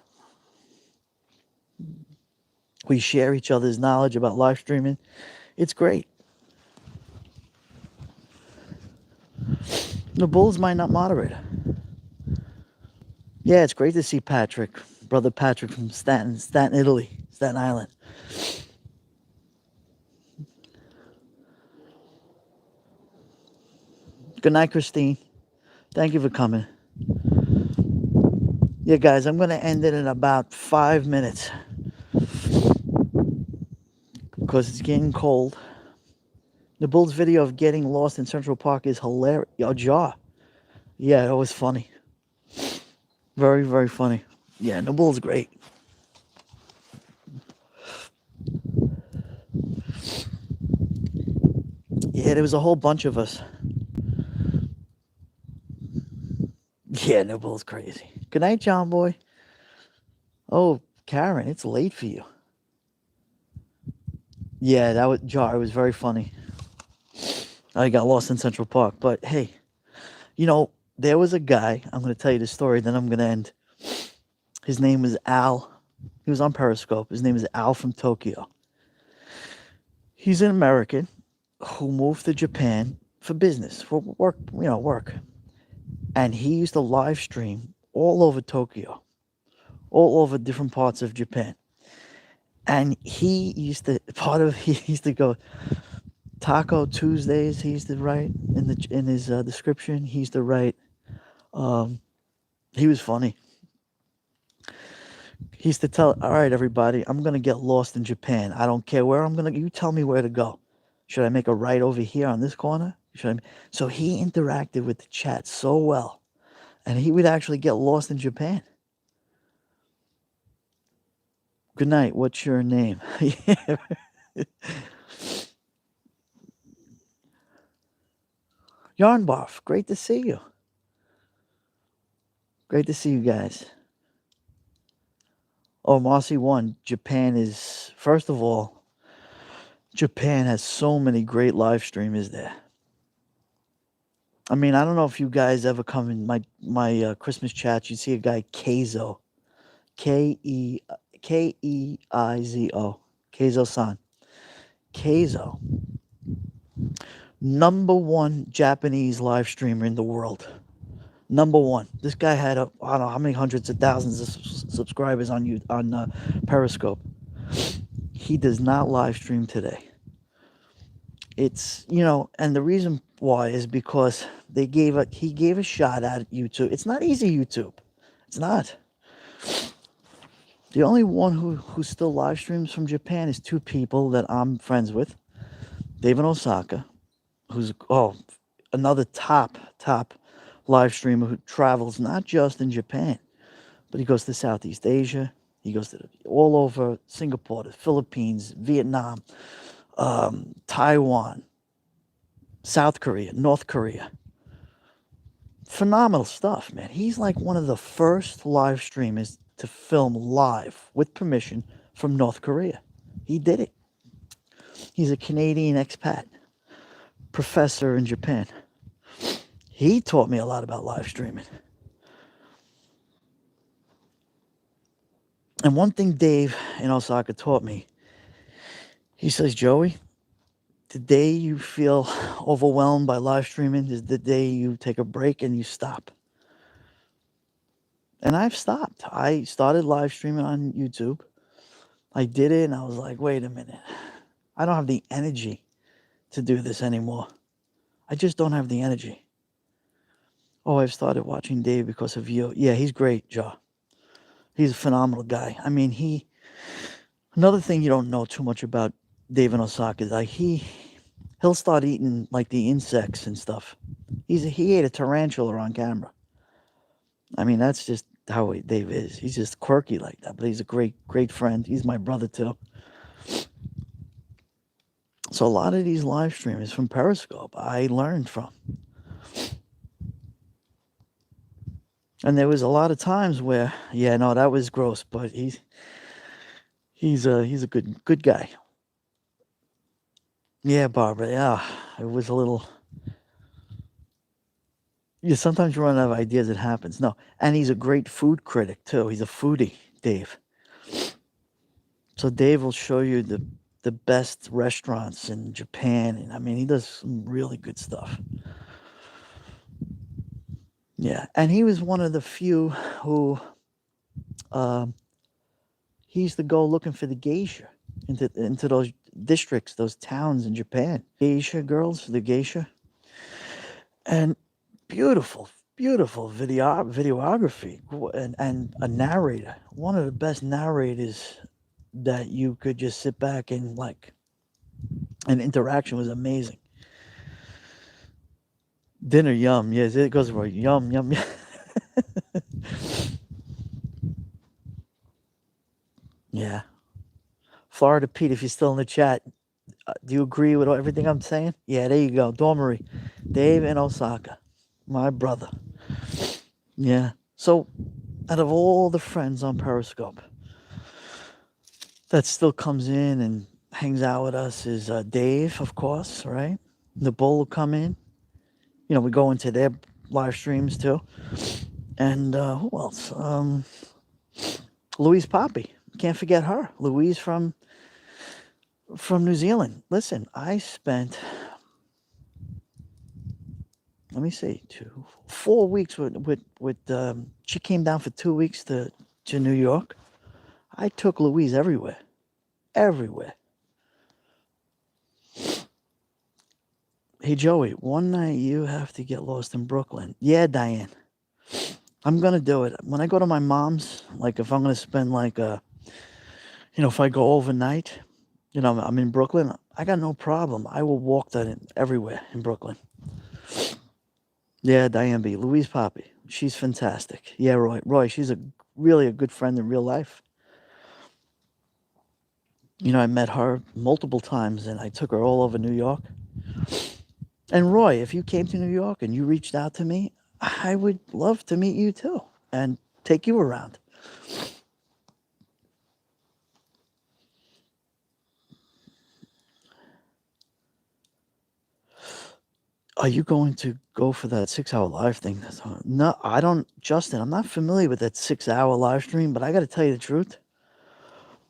We share each other's knowledge about live streaming. It's great. The Bull's my moderator. Yeah, it's great to see Patrick, brother Patrick from Staten, Italy, Staten Island. Good night, Christine. Thank you for coming. Yeah, guys, I'm going to end it in about 5 minutes because it's getting cold. The Bull's video of getting lost in Central Park is hilarious. Your jaw. Yeah, it was funny. Very, very funny. Yeah, the Bull's great. Yeah, there was a whole bunch of us. Yeah, no Bull's crazy. Good night, John Boy. Oh, Karen, it's late for you. Yeah, that was Jar. It was very funny. I got lost in Central Park, but hey, you know, there was a guy. I'm going to tell you the story, then I'm going to end. His name was Al. He was on Periscope. His name is Al from Tokyo. He's an American who moved to Japan for business, for work, work. And he used to live stream all over Tokyo, all over different parts of Japan. And he used to go Taco Tuesdays. He used to write in his description. He used to write. He was funny. He used to tell, all right, everybody, I'm going to get lost in Japan. I don't care where you tell me where to go. Should I make a right over here on this corner? So he interacted with the chat so well. And he would actually get lost in Japan. Good night. What's your name? Yarnbarf, great to see you. Great to see you guys. Oh, Marcy 1, Japan is, first of all, Japan has so many great live streamers there. I mean, I don't know if you guys ever come in my Christmas chats. You see a guy, Keizo. Keizo. Keizo-san. Keizo. #1 Japanese live streamer in the world. #1. This guy had I don't know how many hundreds of thousands of subscribers on Periscope. He does not live stream today. It's, and the reason why is because he gave a shot at YouTube. It's not easy, YouTube. It's not. The only one who still live streams from Japan is 2 people that I'm friends with. David Osaka, who's another top live streamer who travels not just in Japan, but he goes to Southeast Asia. He goes to all over Singapore, the Philippines, Vietnam, Taiwan, South Korea, North Korea. Phenomenal stuff, man. He's like one of the first live streamers to film live with permission from North Korea. He did it. He's a Canadian expat, professor in Japan. He taught me a lot about live streaming. And one thing Dave in Osaka taught me, he says, Joey, the day you feel overwhelmed by live streaming is the day you take a break and you stop. And I've stopped. I started live streaming on YouTube. I did it and I was like, wait a minute. I don't have the energy to do this anymore. I just don't have the energy. Oh, I've started watching Dave because of you. Yeah, he's great, Joe. He's a phenomenal guy. I mean, another thing you don't know too much about Dave in Osaka is like he'll start eating like the insects and stuff. He ate a tarantula on camera. I mean, that's just how Dave is. He's just quirky like that, but he's a great friend. He's my brother too. So a lot of these live streamers from Periscope I learned from. And there was a lot of times where, yeah, no, that was gross, but he's a good guy. Yeah, Barbara, yeah, it was a little. Yeah, sometimes you run out of ideas. It happens. No, and he's a great food critic too. He's a foodie, Dave. So Dave will show you the best restaurants in Japan, and I mean, he does some really good stuff. Yeah, and he was one of the few who he used to go looking for the geisha into those districts, those towns in Japan. Geisha girls, the geisha, and beautiful videography and a narrator. One of the best narrators that you could just sit back and like. And interaction was amazing. Dinner, yum. Yes, it goes right. Yum, yum, yum. Yeah. Florida Pete, if you're still in the chat, do you agree with everything I'm saying? Yeah, there you go. Dormery. Dave in Osaka. My brother. Yeah. So, out of all the friends on Periscope that still comes in and hangs out with us is Dave, of course, right? The Bull will come in. You know, we go into their live streams too. And who else? Louise Poppy. Can't forget her. Louise from New Zealand. Listen, I spent, let me see, 4 weeks with she came down for 2 weeks to New York. I took Louise everywhere. Everywhere. Hey, Joey, one night you have to get lost in Brooklyn. Yeah, Diane. I'm going to do it. When I go to my mom's, like if I'm going to spend like if I go overnight, I'm in Brooklyn, I got no problem. I will walk that everywhere in Brooklyn. Yeah, Diane B. Louise Poppy. She's fantastic. Yeah, Roy, she's really a good friend in real life. I met her multiple times and I took her all over New York. And Roy, if you came to New York and you reached out to me, I would love to meet you too and take you around. Are you going to go for that 6-hour live thing? No, I don't, Justin, I'm not familiar with that 6-hour live stream, but I got to tell you the truth.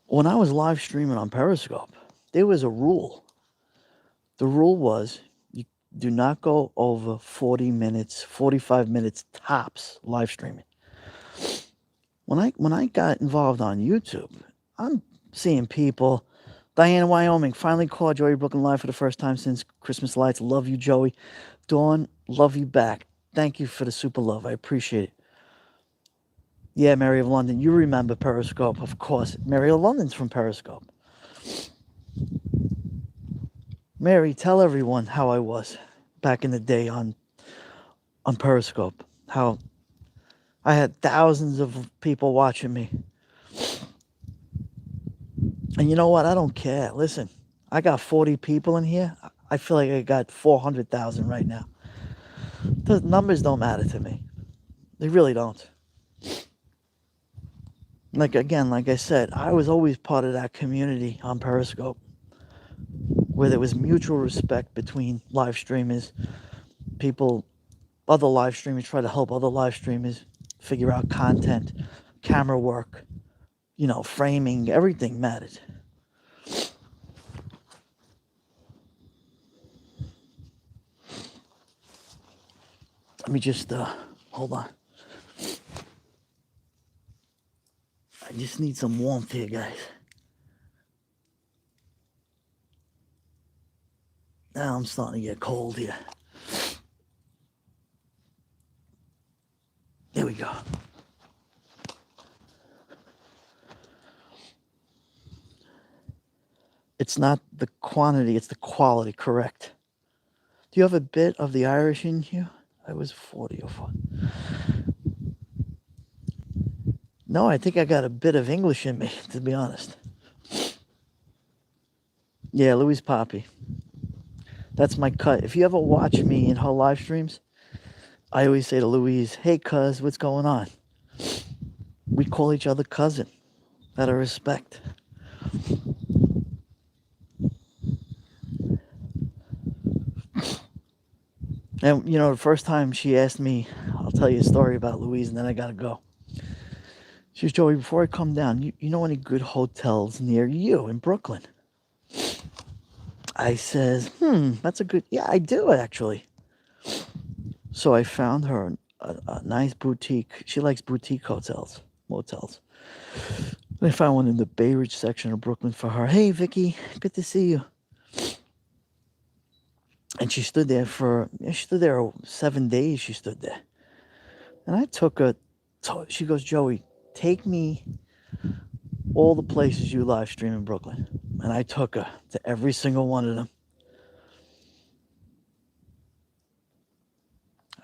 When I was live streaming on Periscope, there was a rule. The rule was you do not go over 40 minutes, 45 minutes tops live streaming. When I got involved on YouTube, I'm seeing people. Diane, Wyoming, finally called Joeybklyn live for the first time since Christmas lights. Love you, Joey. Dawn, love you back. Thank you for the super love. I appreciate it. Yeah, Mary of London. You remember Periscope, of course. Mary of London's from Periscope. Mary, tell everyone how I was back in the day on Periscope. How I had thousands of people watching me. And you know what? I don't care. Listen, I got 40 people in here. I feel like I got 400,000 right now. The numbers don't matter to me. They really don't. like I said, I was always part of that community on Periscope where there was mutual respect between live streamers, people, other live streamers try to help other live streamers figure out content, camera work, framing, everything mattered. Let me just, hold on. I just need some warmth here, guys. Now I'm starting to get cold here. There we go. It's not the quantity, it's the quality, correct. Do you have a bit of the Irish in you? I was 40 or 40. No, I think I got a bit of English in me, to be honest. Yeah, Louise Poppy. That's my cut. If you ever watch me in her live streams, I always say to Louise, hey, cuz, what's going on? We call each other cousin, out of respect. And, the first time she asked me, I'll tell you a story about Louise and then I got to go. She was, Joey, before I come down, you know any good hotels near you in Brooklyn? I says, that's a good, yeah, I do actually. So I found her a nice boutique. She likes boutique motels. I found one in the Bay Ridge section of Brooklyn for her. Hey, Vicky, good to see you. And she stood there 7 days. She stood there. And I took her, she goes, Joey, take me all the places you live stream in Brooklyn. And I took her to every single one of them.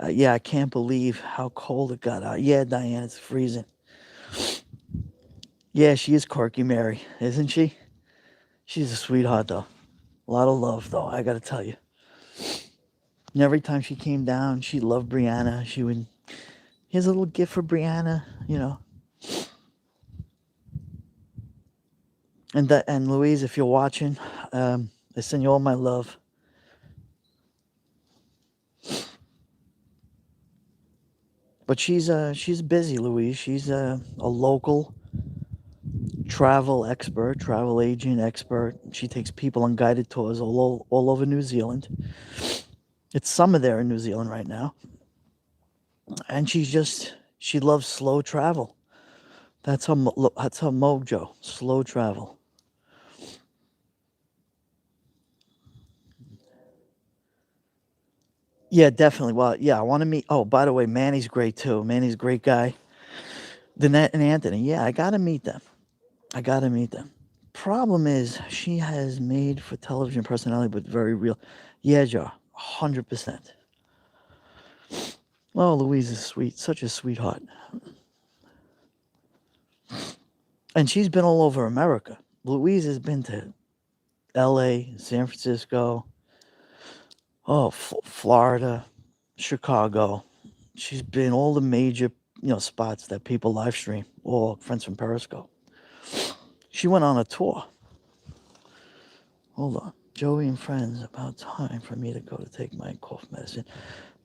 Yeah, I can't believe how cold it got out. Yeah, Diane, it's freezing. Yeah, she is quirky, Mary, isn't she? She's a sweetheart, though. A lot of love, though, I gotta tell you. And every time she came down, she loved Brianna. She would, here's a little gift for Brianna, And Louise, if you're watching, I send you all my love. But she's busy, Louise. She's a local travel expert, travel agent expert. She takes people on guided tours all over New Zealand. It's summer there in New Zealand right now. And she loves slow travel. That's her mojo, slow travel. Yeah, definitely. Well, yeah, I want to meet. Oh, by the way, Manny's great too. Manny's a great guy. Danette and Anthony. Yeah, I got to meet them. Problem is, she has made for television personality, but very real. Yeah, Joe, 100%. Oh, Louise is sweet. Such a sweetheart. And she's been all over America. Louise has been to L.A., San Francisco, Florida, Chicago. She's been all the major, spots that people live stream, all friends from Periscope. She went on a tour. Hold on. Joey and friends, about time for me to go to take my cough medicine.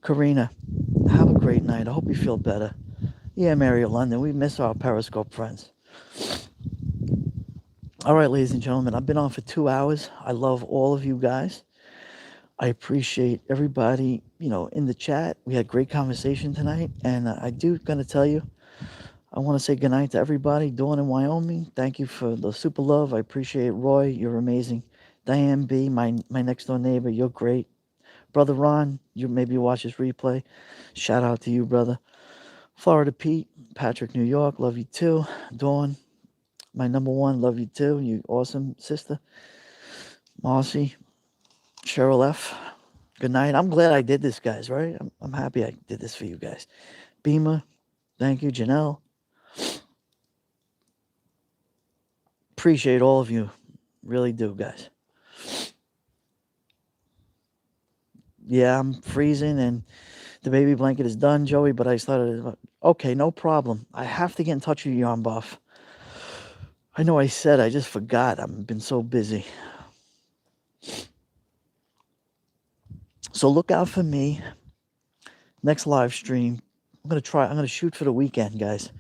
Karina, have a great night. I hope you feel better. Yeah, Mary of London, we miss our Periscope friends. All right, ladies and gentlemen, I've been on for 2 hours. I love all of you guys. I appreciate everybody, in the chat. We had great conversation tonight. And I do gonna tell you, I want to say goodnight to everybody. Dawn in Wyoming, thank you for the super love. I appreciate it. Roy, you're amazing. Diane B, my next door neighbor, you're great. Brother Ron, you maybe watch this replay. Shout out to you, brother. Florida Pete, Patrick, New York, love you too. Dawn, my number one, love you too. You awesome sister. Marcy, Cheryl F, good night. I'm glad I did this, guys, right? I'm happy I did this for you guys. Beamer, thank you. Janelle, appreciate all of you. Really do, guys. Yeah, I'm freezing and the baby blanket is done, Joey, but I started, okay, no problem. I have to get in touch with you on Buff. I know I said, I just forgot. I've been so busy. So look out for me. Next live stream. I'm going to shoot for the weekend, guys.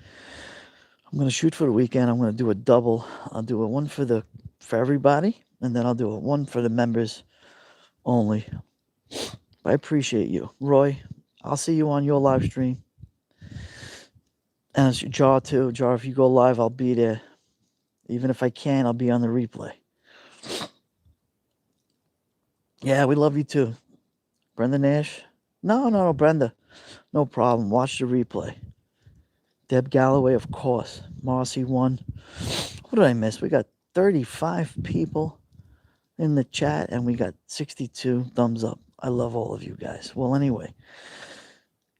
I'm going to shoot for the weekend. I'm going to do a double. I'll do a one for everybody, and then I'll do a one for the members only. I appreciate you. Roy, I'll see you on your live stream. And it's Jar too. Jar, if you go live, I'll be there. Even if I can't, I'll be on the replay. Yeah, we love you too. Brenda Nash? No, Brenda. No problem. Watch the replay. Deb Galloway, of course. Marcy 1. What did I miss? We got 35 people in the chat, and we got 62 thumbs up. I love all of you guys. Well, anyway,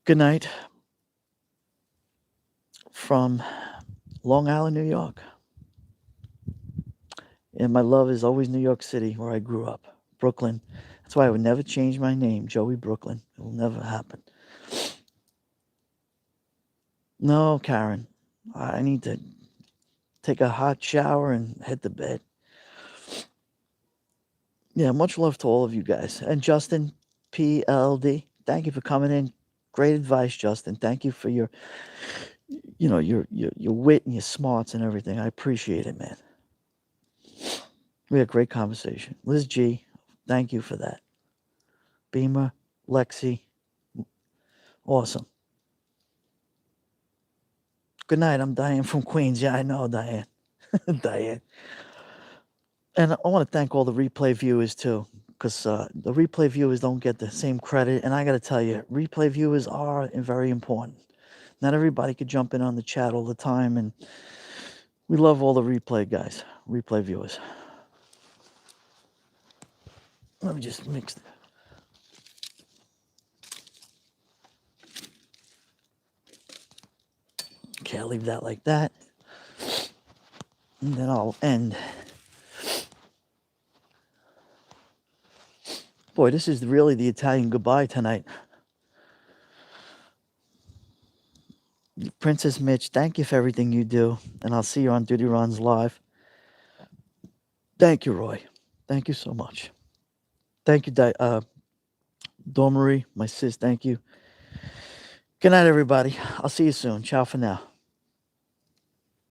good night from Long Island, New York. And my love is always New York City, where I grew up. Brooklyn. That's why I would never change my name, Joeybklyn. It will never happen. No, Karen. I need to take a hot shower and head to bed. Yeah, much love to all of you guys. And Justin, PLD, thank you for coming in. Great advice, Justin. Thank you for your wit and your smarts and everything. I appreciate it, man. We had a great conversation. Liz G, thank you for that. Beamer, Lexi, awesome. Good night. I'm Diane from Queens. Yeah, I know, Diane. Diane. And I want to thank all the replay viewers too, because the replay viewers don't get the same credit. And I got to tell you, replay viewers are very important. Not everybody could jump in on the chat all the time, and we love all the replay guys, replay viewers. Let me just mix it. Okay, I'll leave that like that. And then I'll end. Boy, this is really the Italian goodbye tonight. Princess Mitch, thank you for everything you do. And I'll see you on Duty Runs Live. Thank you, Roy. Thank you so much. Thank you, Dawn Marie, my sis, thank you. Good night, everybody. I'll see you soon. Ciao for now.